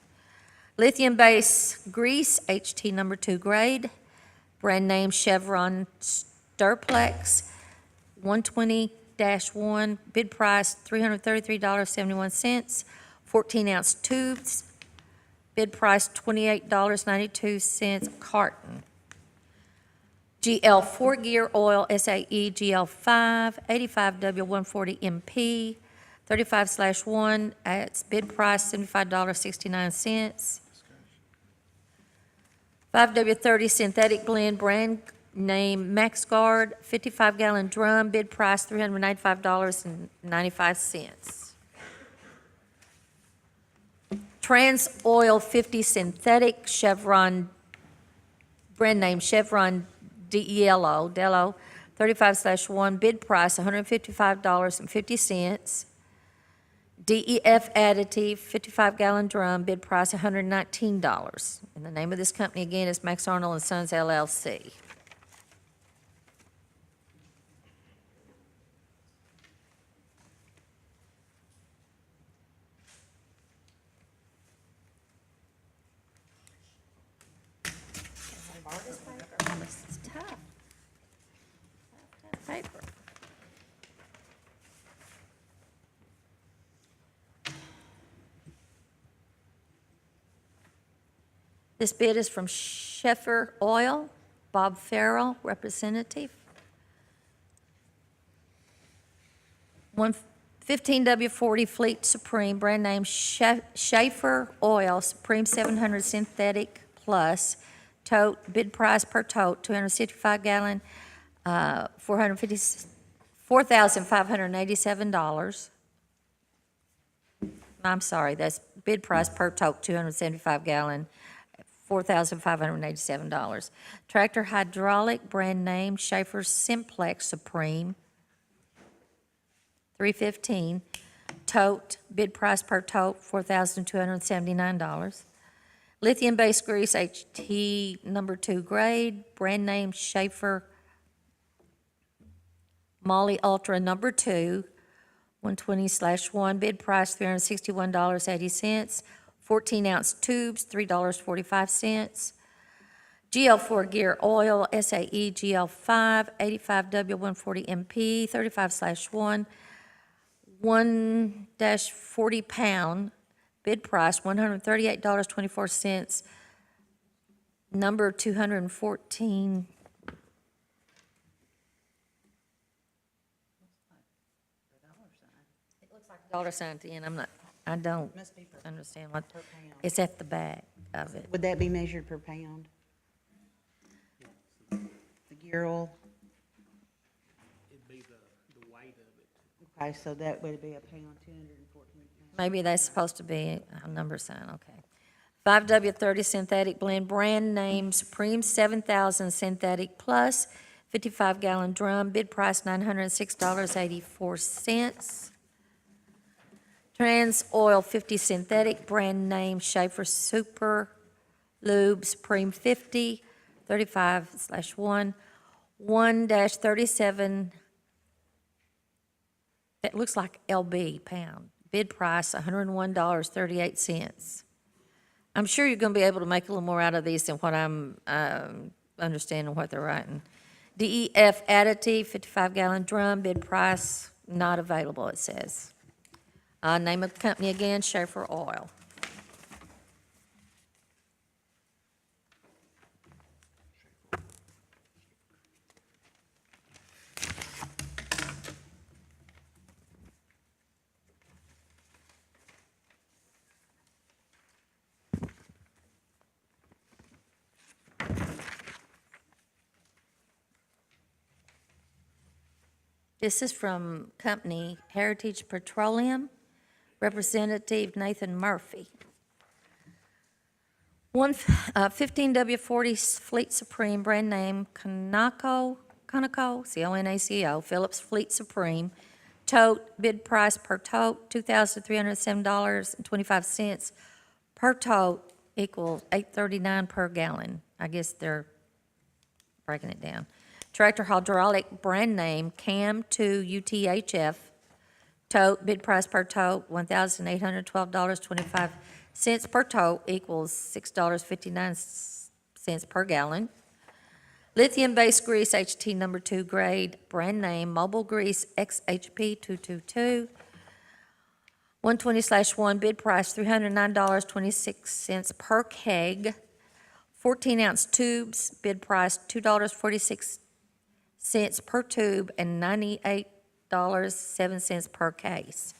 Lithium base grease, HT number 2 grade, brand name Chevron Sturplex, 120-1, bid price $333.71. 14-ounce tubes, bid price $28.92 a carton. GL 4-gear oil, SAE GL 5, 85W 140 MP, 35/1, its bid price $75.69. 5W30 synthetic blend, brand name MaxGuard, 55-gallon drum, bid price $395.95. Transoil 50 synthetic Chevron, brand name Chevron Dello, 35/1, bid price $155.50. DEF additive, 55-gallon drum, bid price $119. And the name of this company again is Max Arnold and Sons LLC. This is tough. Tough paper. This bid is from Sheffer Oil. Bob Farrell, representative. 15W40 Fleet Supreme, brand name Schaefer Oil, Supreme 700 Synthetic Plus, tote, bid price per tote, 265 gallon, $4,587. I'm sorry, that's bid price per tote, 275 gallon, $4,587. Tractor hydraulic, brand name Schaefer Simplex Supreme, 315. Tote, bid price per tote, $4,279. Lithium-based grease, HT number 2 grade, brand name Schaefer Molly Ultra number 2, 120/1, bid price $361.80. 14-ounce tubes, $3.45. GL4 Gear Oil, SAE GL5, 85W140MP, 35/1, 1-40 pound, bid price $138.24, number 214. It looks like a dollar sign at the end. I don't Must be per understand what, per pound. it's at the back of it. Would that be measured per pound? The gear oil? It'd be the weight of it. Okay, so that would be a pound, 214 pounds. Maybe that's supposed to be a number sign, okay. 5W30 Synthetic Blend, brand name Supreme 7000 Synthetic Plus, 55-gallon drum, bid price $906.84. Trans Oil 50 Synthetic, brand name Schaefer Super Lube Supreme 50, 35/1, 1-37, that looks like LB pound. Bid price $101.38. I'm sure you're going to be able to make a little more out of these than what I'm understanding what they're writing. DEF additive, 55-gallon drum, bid price not available, it says. Name of the company again, Schaefer Oil. This is from company Heritage Petroleum, Representative Nathan Murphy. 15W40 Fleet Supreme, brand name Conaco, C-O-N-A-C-O, Phillips Fleet Supreme, tote, bid price per tote, $2,307.25 per tote, equals $8.39 per gallon. I guess they're breaking it down. Tractor hydraulic, brand name CAM2 UTHF, tote, bid price per tote, $1,812.25 per tote, equals $6.59 per gallon. Lithium-based grease, HT number 2 grade, brand name Mobile Grease XHP 222, 120/1, bid price $309.26 per keg. 14-ounce tubes, bid price $2.46 per tube and $98.07 per case.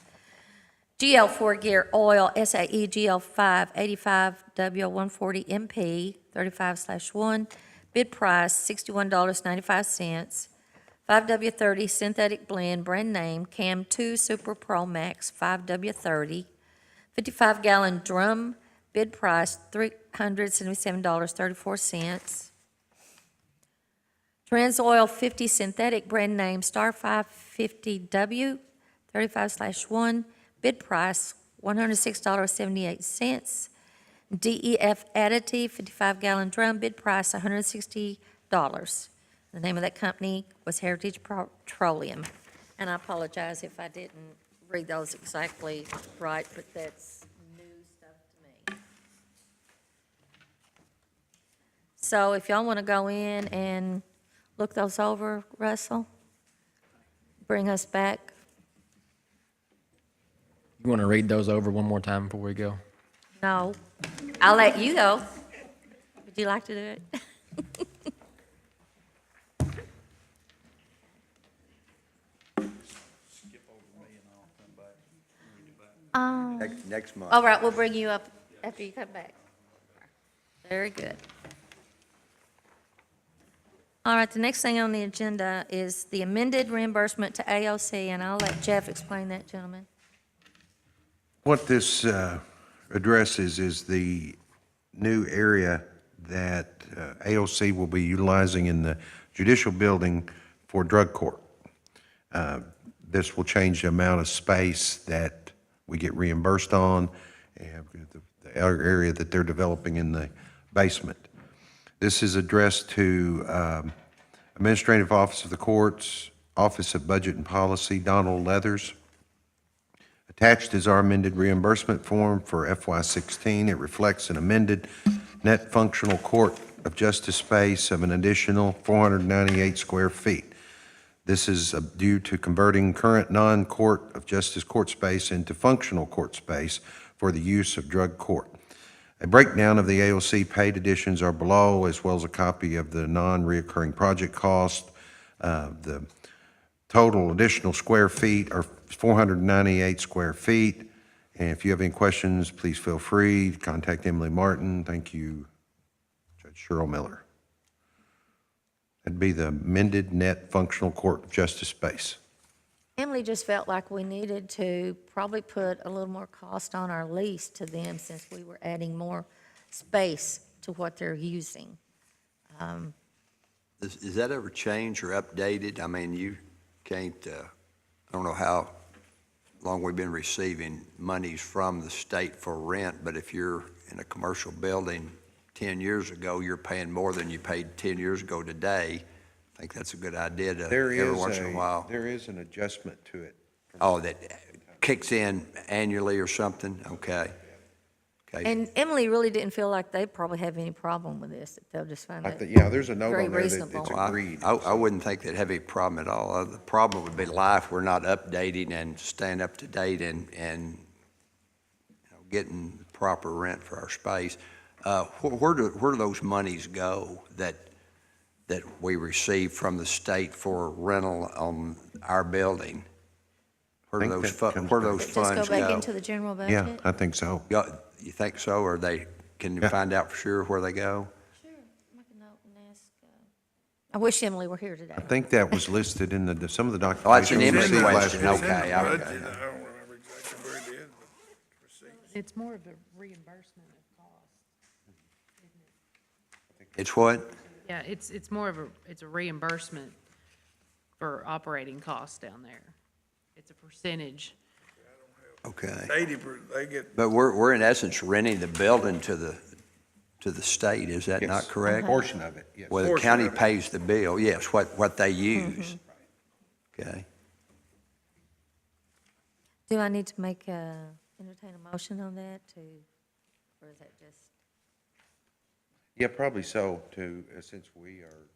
GL4 Gear Oil, SAE GL5, 85W140MP, 35/1, bid price $61.95. 5W30 Synthetic Blend, brand name CAM2 Super Pro Max 5W30, 55-gallon drum, bid price $377.34. Trans Oil 50 Synthetic, brand name Star 550W, 35/1, bid price $106.78. DEF additive, 55-gallon drum, bid price $160. The name of that company was Heritage Petroleum. And I apologize if I didn't read those exactly right, but that's new stuff to me. So if y'all want to go in and look those over, Russell, bring us back. You want to read those over one more time before we go? No, I'll let you go. Would you like to do it? Next month. All right, we'll bring you up after you come back. Very good. All right, the next thing on the agenda is the amended reimbursement to AOC, and I'll let Jeff explain that, gentlemen. What this addresses is the new area that AOC will be utilizing in the judicial building for drug court. This will change the amount of space that we get reimbursed on, and the area that they're developing in the basement. This is addressed to Administrative Office of the Courts, Office of Budget and Policy, Donald Leathers. Attached is our amended reimbursement form for FY16. It reflects an amended net functional court of justice space of an additional 498 square feet. This is due to converting current non-court of justice court space into functional court space for the use of drug court. A breakdown of the AOC paid additions are below, as well as a copy of the non-reoccurring project cost. The total additional square feet are 498 square feet. And if you have any questions, please feel free to contact Emily Martin. Thank you, Judge Cheryl Miller. That'd be the amended net functional court of justice space. Emily just felt like we needed to probably put a little more cost on our lease to them since we were adding more space to what they're using. Is that ever changed or updated? I mean, you can't, I don't know how long we've been receiving monies from the state for rent, but if you're in a commercial building 10 years ago, you're paying more than you paid 10 years ago today. I think that's a good idea to every once in a while. There is an adjustment to it. Oh, that kicks in annually or something? Okay. Okay. And Emily really didn't feel like they probably have any problem with this, that they'll just find it Yeah, there's a note very on there that reasonable. it's Well, agreed. I wouldn't think they'd have any problem at all. The problem would be life. We're not updating and staying up to date and getting the proper rent for our space. Where do those monies go that we receive from the state for rental on our building? Where do those funds Just go go? back into the general Yeah, budget? I think so. You think so, or can you Yeah. find out for sure where they go? Sure, make a note and ask. I wish Emily were here today. I think that was listed in some of the Oh, that's documentation an we Emily received last question. week. It's in the Okay, budget. okay. I don't remember exactly where it is, but receipts. It's more of a reimbursement of cost, isn't it? It's what? Yeah, it's more of it's a reimbursement for operating costs down there. It's a percentage. Okay. 80%, they get, But we're in essence renting the building to the state, is that not Yes. correct? A portion of it, yes. Well, the Portion county of it. pays the bill, yes, what they use. Okay. Do I need to entertain a motion on that or is that just? Yeah, probably so, since we are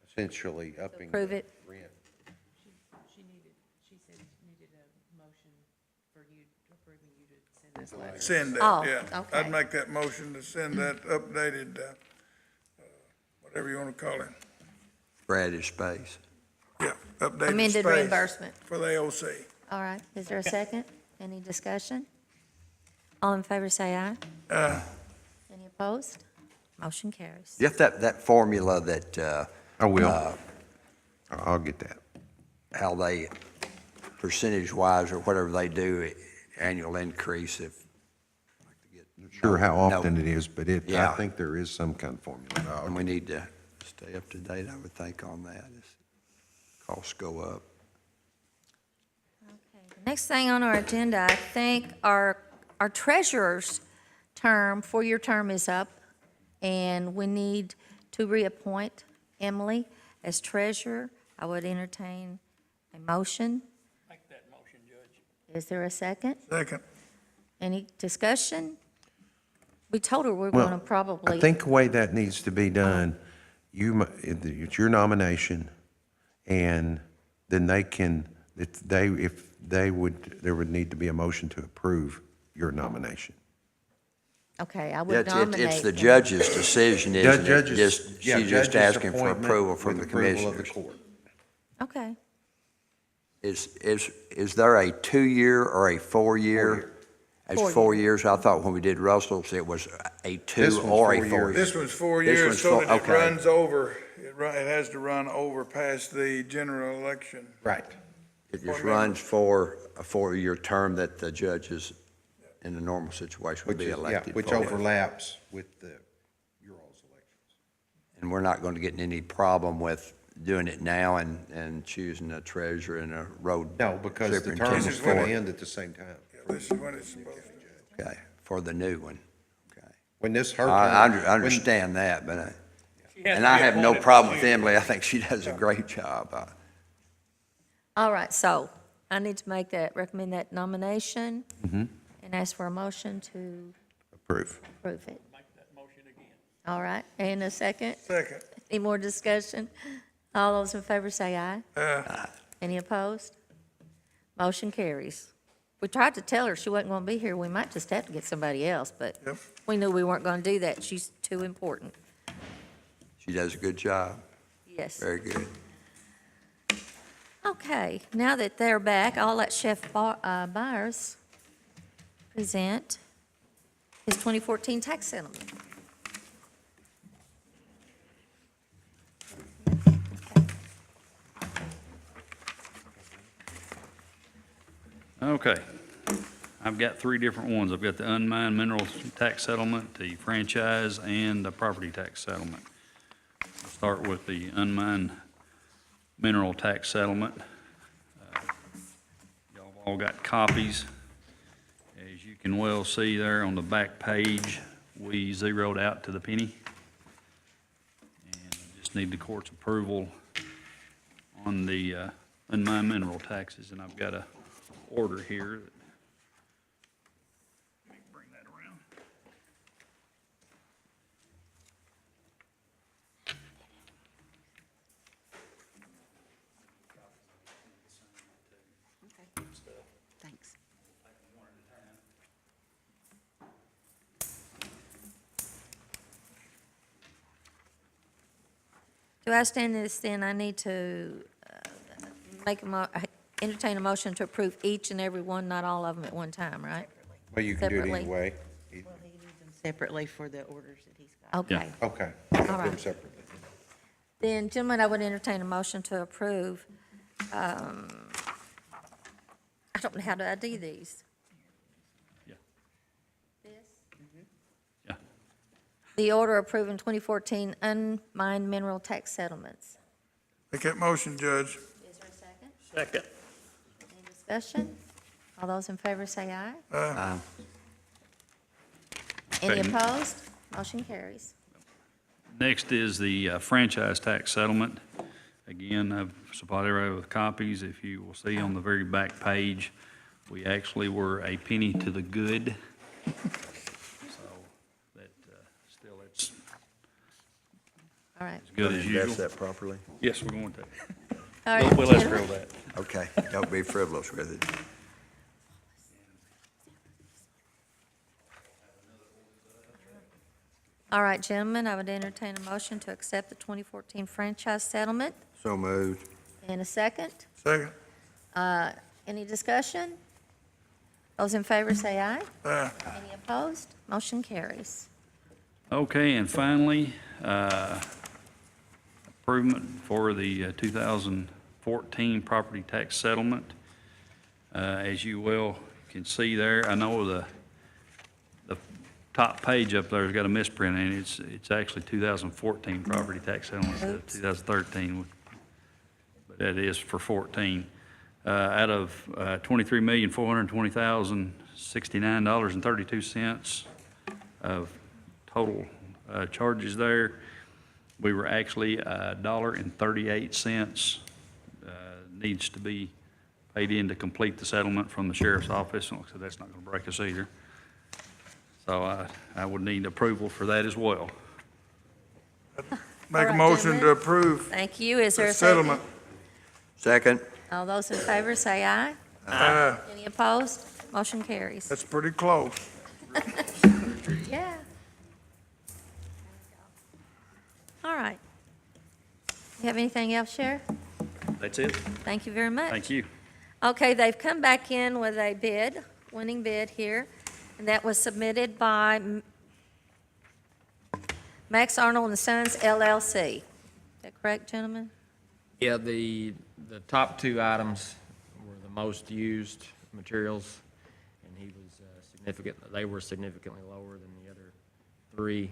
essentially upping approve the it? rent. She said needed a motion for you, approving you to send this letter. send Oh, that, yeah. okay. I'd make that motion to send that updated, whatever you want to call it. Brad space. Yeah, updated Amended space reimbursement. for the AOC. All right, is there a second? Any discussion? All in favor say aye. Any opposed? Motion carries. If that formula that, I will. I'll get that. how they, percentage-wise or whatever they do, annual increase if. Not sure how No. often it is, but I Yeah. think there is some kind of formula. And we need to stay up to date, I would think, on that as costs go up. The next thing on our agenda, I think our treasurer's term, 4-year term is up, and we need to reappoint Emily as treasurer. I would entertain a motion. Make that motion, Judge. Is there a second? Second. Any discussion? We told her we're going to probably. I think the way that needs to be done, it's your nomination, and then there would need to be a motion to approve your nomination. Okay, I Yeah, would nominate. it's the them. judge's decision, isn't it? Judge's- yeah, She's just judge's asking for appointment approval from with the approval of the commissioners. court. Okay. Is there a 2-year or a 4-year? It's 4 years. I thought when we did Russell's, it was a 2 This one's or a 4 4 years. year. This one's 4 This years, one's so four- that it okay. runs over, it has to run over past the general election. Right. It just runs for a 4-year term that the judges in a normal situation would Which be is, yeah, elected which for. overlaps with your all's elections. And we're not going to get in any problem with doing it now and choosing a treasurer and a road No, because the term superintendent is going to for, end at the same time. Yeah, this is when it's supposed to. okay, for the new one. Okay. When this her I term. when- understand that, but, and I have no problem with Emily. I think she does a great job. All right, so I need to recommend that nomination Mm-hmm. and ask for a motion to Approve. approve it. All right, and a second? Second. Any more discussion? All those in favor say aye. Aye. Any opposed? Motion carries. We tried to tell her she wasn't going to be here. We might just have to get somebody else, but Yep. we knew we weren't going to do that. She's too important. She does a good job. Yes. Very good. Okay, now that they're back, I'll let Chef Byers present his 2014 tax settlement. Okay. I've got 3 different ones. I've got the unmined minerals tax settlement, the franchise, and the property tax settlement. I'll start with the unmined mineral tax settlement. Y'all have all got copies. As you can well see there on the back page, we zeroed out to the penny. And I just need the court's approval on the unmined mineral taxes, and I've got a order here. Let me bring that around. Thanks. Do I stand this, then I need to entertain a motion to approve each and every one, not all of them at one time, right? Well, you can do it Separately. either way. Well, he needs them separately for the orders that he's got. Okay. Okay. All Do them right. separately. Then, gentlemen, I would entertain a motion to approve, I don't know, how do I do these? Yeah. This? Yeah. The order approving 2014 unmined mineral tax settlements. Make that motion, Judge. Is there a second? Second. Any discussion? All those in favor say aye. Any Okay. opposed? Motion carries. Next is the franchise tax settlement. Again, I've supplied everybody with copies. If you will see on the very back page, we actually were a penny to the good. So that, still, it's All right. as good as Invest usual. that properly? Yes, we're going to. All right, We'll gentlemen. escrow that. Okay, don't be frivolous with it. All right, gentlemen, I would entertain a motion to accept the 2014 franchise settlement. So moved. In a second. Second. Any discussion? Those in favor say aye. Aye. Any opposed? Motion carries. Okay, and finally, improvement for the 2014 property tax settlement. As you well can see there, I know the top page up there has got a misprint in it. It's actually 2014 property tax settlement instead of Oops. 2013, but that is for 14. Out of $23,420,069.32 of total charges there, we were actually $1.38 needs to be paid in to complete the settlement from the sheriff's office, so that's not going to break us either. So I would need approval for that as well. Make a right, motion to gentlemen. approve Thank you. Is there the a second? settlement. Second? All those in favor say aye. Aye. Any opposed? Motion carries. That's pretty close. Yeah. All right. You have anything else, Sheriff? That's it. Thank you very much. Thank you. Okay, they've come back in with a bid, winning bid here, and that was submitted by Max Arnold and Sons LLC. Is that correct, gentlemen? Yeah, the top two items were the most used materials, and he was they were significantly lower than the other three.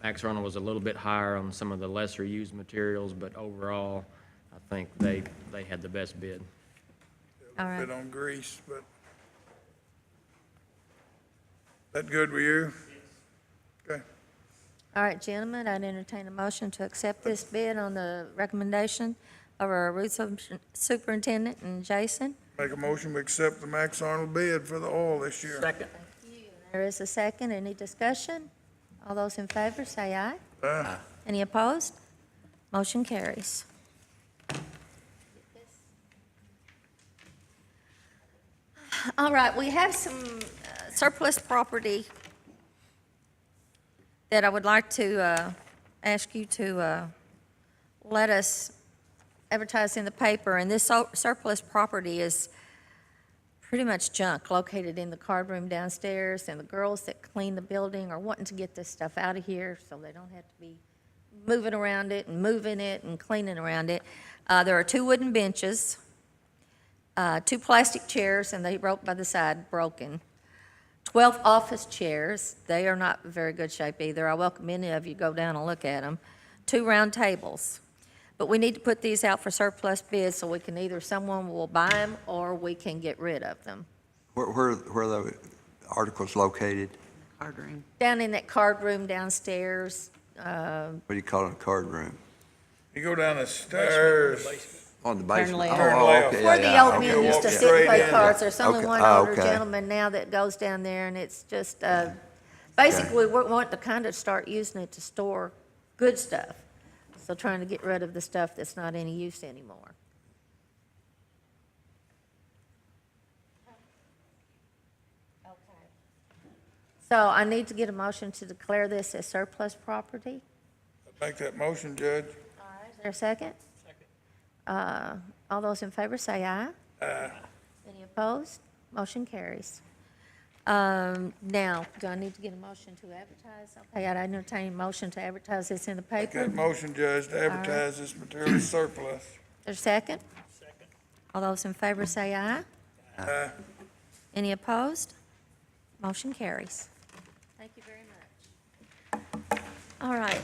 Max Arnold was a little bit higher on some of the lesser used materials, but overall, I think they had the best bid. All right. Bit on grease, but that good with you? Okay. All right, gentlemen, I'd entertain a motion to accept this bid on the recommendation of our road superintendent and Jason. Make a motion to accept the Max Arnold bid for the oil this year. Second. There is a second. Any discussion? All those in favor, say aye. Aye. Any opposed? Motion carries. All right, we have some surplus property that I would like to ask you to let us advertise in the paper. And this surplus property is pretty much junk located in the card room downstairs, and the girls that clean the building are wanting to get this stuff out of here so they don't have to be moving around it and moving it and cleaning around it. There are 2 wooden benches, 2 plastic chairs, and they broke by the side, broken. 12 office chairs. They are not in very good shape either. I welcome any of you to go down and look at them. 2 round tables. But we need to put these out for surplus bids so we can someone will buy them or we can get rid of them. Where are the articles located? Card room. Down in that card room downstairs. What do you call it, a card room? You go down the stairs. On the basement? left. Turn Oh, left. okay, Where yeah, the yeah, old okay, men used to okay. sit and play Straight in. cards. There's only Okay. one Oh, older okay. gentleman now that goes down there, and it's just, basically, we want to kind of start using it to store good stuff. So trying to get rid of the stuff that's not any use anymore. So I need to get a motion to declare this as surplus property. Make that motion, Judge. All right, is there a second? Second. All those in favor say aye. Aye. Any opposed? Motion carries. Now, do I need to get a motion to advertise? Okay, I'd entertain a motion to advertise this in the Make paper. that motion, Judge, to advertise this material as surplus. There's a second? Second. All those in favor say aye. Aye. Any opposed? Motion carries. Thank you very much. All right,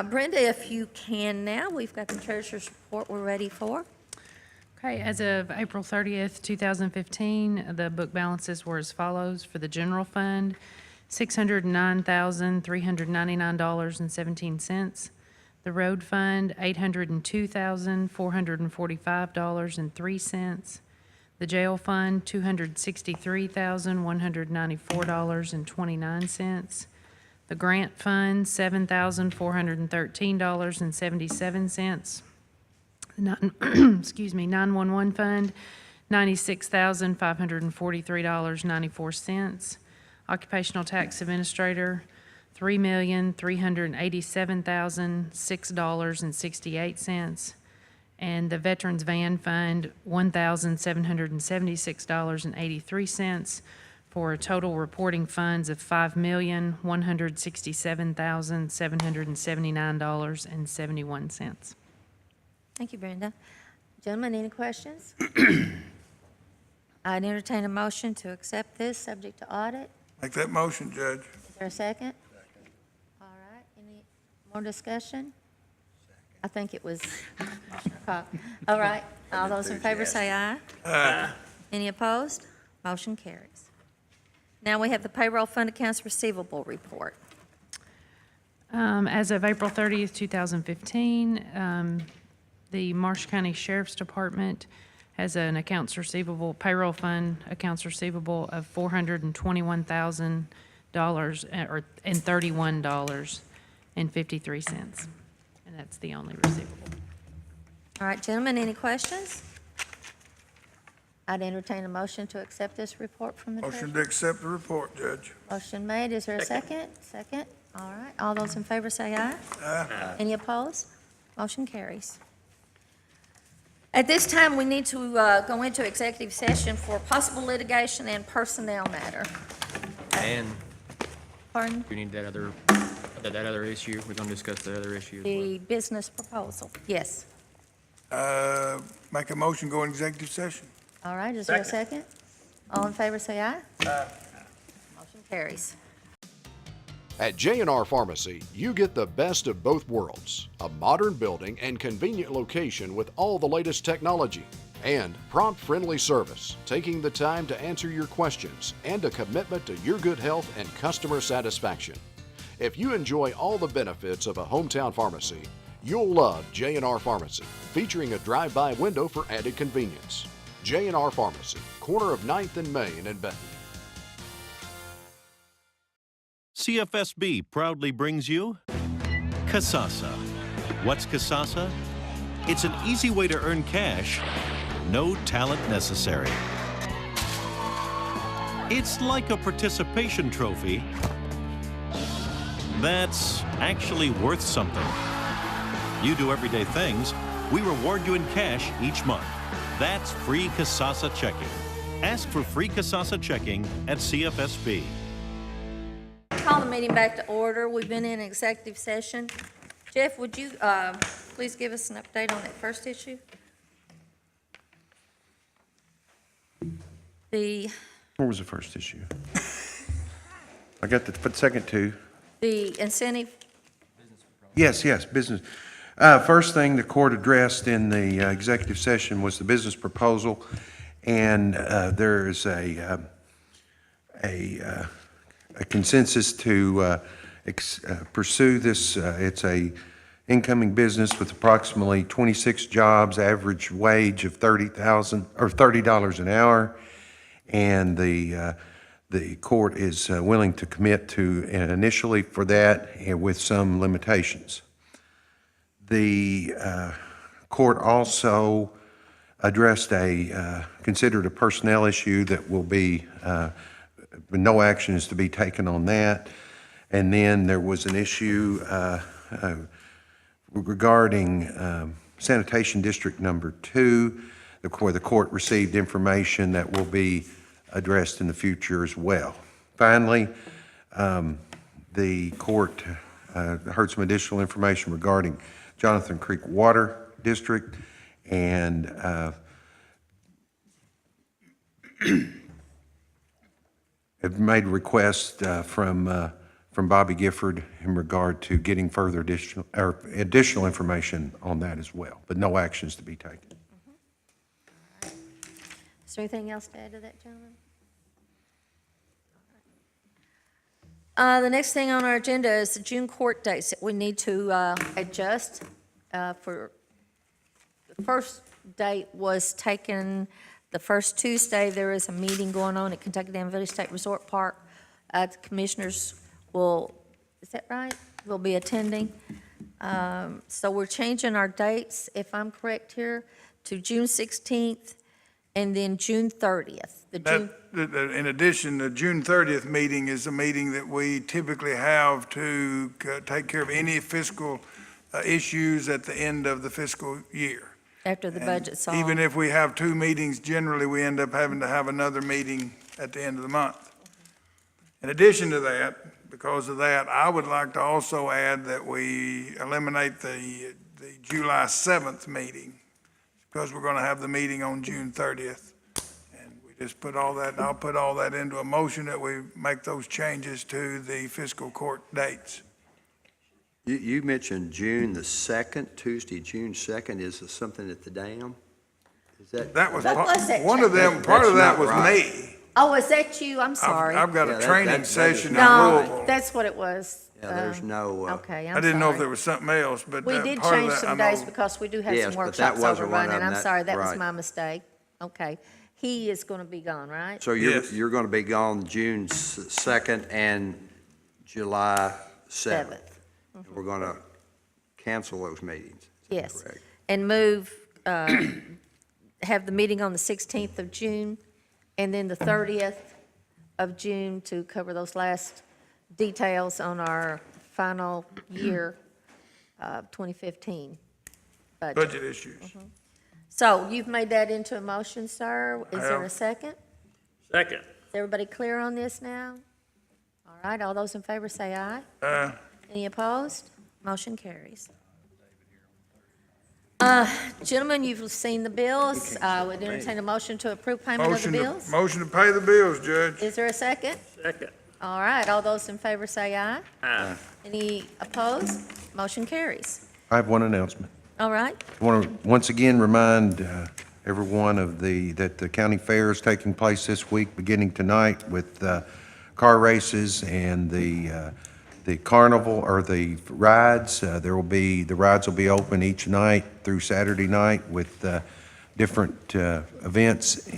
Brenda, if you can now, we've got the treasurer's report we're ready for. Okay, as of April 30th, 2015, the book balances were as follows. For the general fund, $609,399.17. The road fund, $802,445.03. The jail fund, $263,194.29. The grant fund, $7,413.77. Excuse me, 911 fund, $96,543.94. Occupational tax administrator, $3,387,006.68. And the veterans van fund, $1,776.83, for a total reporting funds of $5,167,779.71. Thank you, Brenda. Gentlemen, any questions? I'd entertain a motion to accept this, subject to audit. Make that motion, Judge. Is there a second? Second. All right, any more discussion? I think it was Commissioner Cox. All right, all those in favor say aye. Aye. Any opposed? Motion carries. Now we have the payroll fund accounts receivable report. As of April 30th, 2015, the Marshall County Sheriff's Department has an accounts receivable, payroll fund accounts receivable of $421,031.53. And that's the only receivable. All right, gentlemen, any questions? I'd entertain a motion to accept this report from the Motion treasurer. to accept the report, Judge. Motion made, is there a second? Second, all right, all those in favor say aye. Aye. Any opposed? Motion carries. At this time, we need to go into executive session for possible litigation and personnel matter. And Pardon? we need that other issue. We're going to discuss the other issue as well. The business proposal. Yes. Make a motion, go in executive session. All right, is there a second? All in favor, say aye. Aye. Motion carries. At J&R Pharmacy, you get the best of both worlds. A modern building and convenient location with all the latest technology. And prompt, friendly service, taking the time to answer your questions and a commitment to your good health and customer satisfaction. If you enjoy all the benefits of a hometown pharmacy, you'll love J&R Pharmacy, featuring a drive-by window for added convenience. J&R Pharmacy, corner of 9th and Main in Benton. CFSB proudly brings you Kasasa. What's Kasasa? It's an easy way to earn cash, no talent necessary. It's like a participation trophy that's actually worth something. You do everyday things, we reward you in cash each month. That's free Kasasa checking. Ask for free Kasasa checking at CFSB. Call the meeting back to order. We've been in executive session. Jeff, would you please give us an update on that first issue? What was the first issue? I got the second two. The incentive. Yes, business. First thing the court addressed in the executive session was the business proposal, and there is a consensus to pursue this. It's a incoming business with approximately 26 jobs, average wage of $30 an hour, and the court is willing to commit to initially for that and with some limitations. The court also addressed considered a personnel issue that will be, no action is to be taken on that. And then there was an issue regarding Sanitation District Number 2, where the court received information that will be addressed in the future as well. Finally, the court heard some additional information regarding Jonathan Creek Water District, and have made a request from Bobby Gifford in regard to getting further additional information on that as well, but no actions to be taken. Is there anything else to add to that, gentlemen? The next thing on our agenda is the June court dates that we need to adjust. For the first date was taken the first Tuesday. There is a meeting going on at Kentucky Dam Village State Resort Park. The commissioners will, is that right? Will be attending. So we're changing our dates, if I'm correct here, to June 16th and then June 30th. In addition, the June 30th meeting is a meeting that we typically have to take care of any fiscal issues at the end of the fiscal year. After the budget's all. Even if we have two meetings, generally, we end up having to have another meeting at the end of the month. In addition to that, because of that, I would like to also add that we eliminate the July 7th meeting, because we're going to have the meeting on June 30th. And we just put all that, I'll put all that into a motion that we make those changes to the fiscal court dates. You mentioned June the 2nd, Tuesday, June 2nd. Is there something at the dam? Is that? That was, What was that, one of Chuck? them, part of that That's was not right. me. Oh, is that you? I'm sorry. I've got Yeah, a that training is session in No, Louisville. that's what it was. Yeah, there's no, Okay, I'm I didn't know if sorry. there was something else, but We that did part of change that, I some days know. because we do have Yes, some but that workshops wasn't one of overrunning. them. I'm sorry, that was Right. my mistake. Okay. He is going to be gone, right? so Yes. you're going to be gone June 2nd and July 7th. We're going to cancel those meetings. Is that Yes. correct? And move, have the meeting on the 16th of June and then the 30th of June to cover those last details on our final year 2015 budget. Budget issues. So you've made that into a motion, sir. Is there a second? Second. Is everybody clear on this now? All right, all those in favor say aye. Any opposed? Motion carries. Gentlemen, you've seen the bills. Would entertain a motion to approve payment of the bills. Motion to pay the bills, Judge. Is there a second? Second. All right, all those in favor say aye. Aye. Any opposed? Motion carries. I have one announcement. All right, I want to once again remind everyone that the county fair is taking place this week, beginning tonight with car races and the carnival or the rides. The rides will be open each night through Saturday night with different events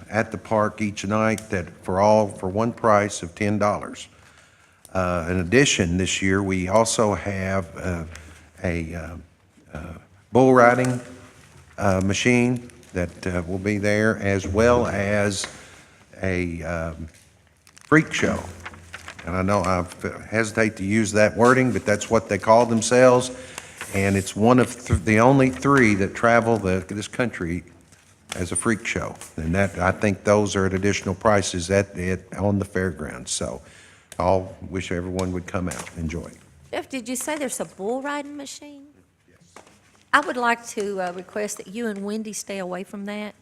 at the park each night that for one price of $10. In addition, this year we also have a bull riding machine that will be there, as well as a freak show. And I know I hesitate to use that wording, but that's what they call themselves. And it's one of the only three that travel this country as a freak show. And I think those are at additional prices on the fairgrounds. So I'll wish everyone would come out, enjoy. Jeff, did you say there's a bull riding machine? Yes. I would like to request that you and Wendy stay away from that,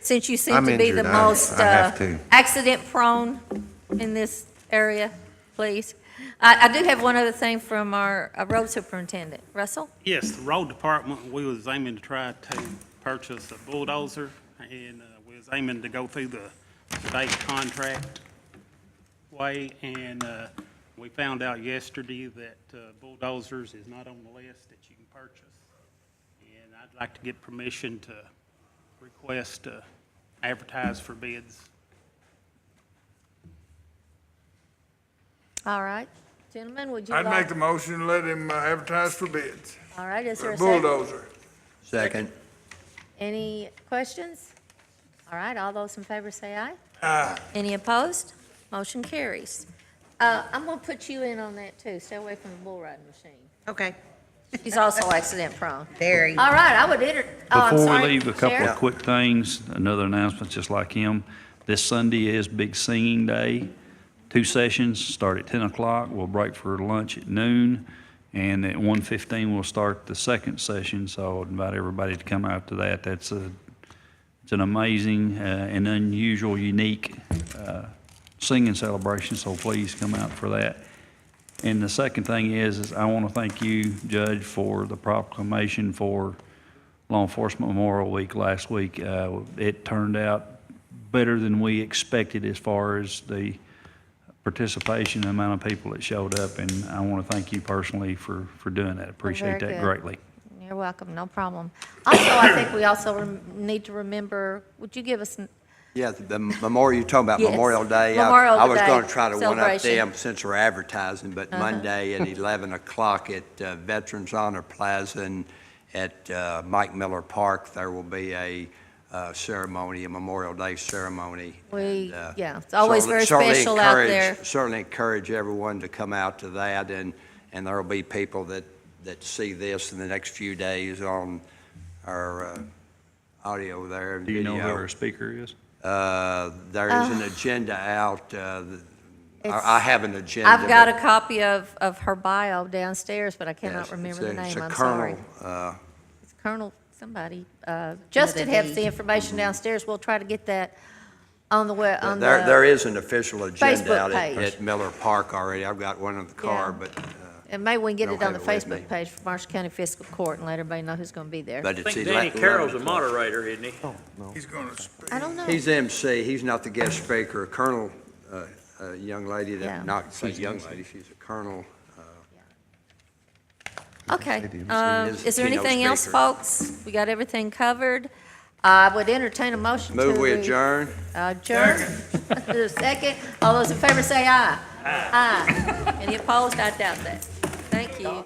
since you seem I'm to be the injured. most I have to. accident-prone in this area, please. I do have one other thing from our road superintendent. Russell? Yes, the road department, we was aiming to try to purchase a bulldozer, and we was aiming to go through the state contract way, and we found out yesterday that bulldozers is not on the list that you can purchase. And I'd like to get permission to request advertise for bids. All right. Gentlemen, would you I'd like? make the motion to let him advertise for bids. All right, is there a For second? bulldozer. Second. Any questions? All right, all those in favor say aye. Aye. Any opposed? Motion carries. I'm going to put you in on that, too. Stay away from the bull riding machine. Okay. He's also accident prone. Very. All right, I would I'm Before sorry. we leave, a couple Sheriff? of quick things, another announcement just like him. This Sunday is Big Singing Day. 2 sessions, start at 10 o'clock. We'll break for lunch at noon. And at 1:15, we'll start the second session. So I'd invite everybody to come out to that. It's an amazing and unusual, unique singing celebration. So please come out for that. And the second thing is I want to thank you, Judge, for the proclamation for Law Enforcement Memorial Week last week. It turned out better than we expected as far as the participation, the amount of people that showed up, and I want to thank you personally for doing that. Appreciate very that good. greatly. You're welcome, no problem. Also, I think we also need to remember, would you give us, Yeah, the Memorial, you're talking about Yes. Memorial Day. Memorial I was Day going to try to one-up celebration. them since we're advertising, but Monday at 11 o'clock at Veterans Honor Plaza and at Mike Miller Park, there will be a ceremony, a Memorial Day ceremony. it's always very certainly special out there. Certainly encourage everyone to come out to that, and there'll be people that see this in the next few days on our audio there and Do you know video. who our speaker is? There is an agenda out. I have an agenda. I've got a but copy of her bio downstairs, but I cannot yes, remember the it's name, a I'm sorry. colonel. It's Colonel somebody. Justin has the information downstairs. We'll try to get that on the web, on There the, is an official agenda Facebook out page. at Miller Park already. I've got one in the car, Yeah. but and maybe we can get don't it on the have it with me. Facebook page for Marshall County Fiscal Court and let everybody know who's going to be there. but I it's think 11 Danny Carroll's a o'clock. moderator, isn't he? He's gonna speak. I don't know. He's MC. He's not the guest speaker. Colonel, a young lady Yeah. that, not say young lady, she's a colonel. Okay. Is Is there keynote anything else, speaker. folks? We got everything covered. I would entertain a motion to. Move we adjourn. Adjourn. Second. All those in favor say aye. Aye. Any opposed? I doubt that. Thank you.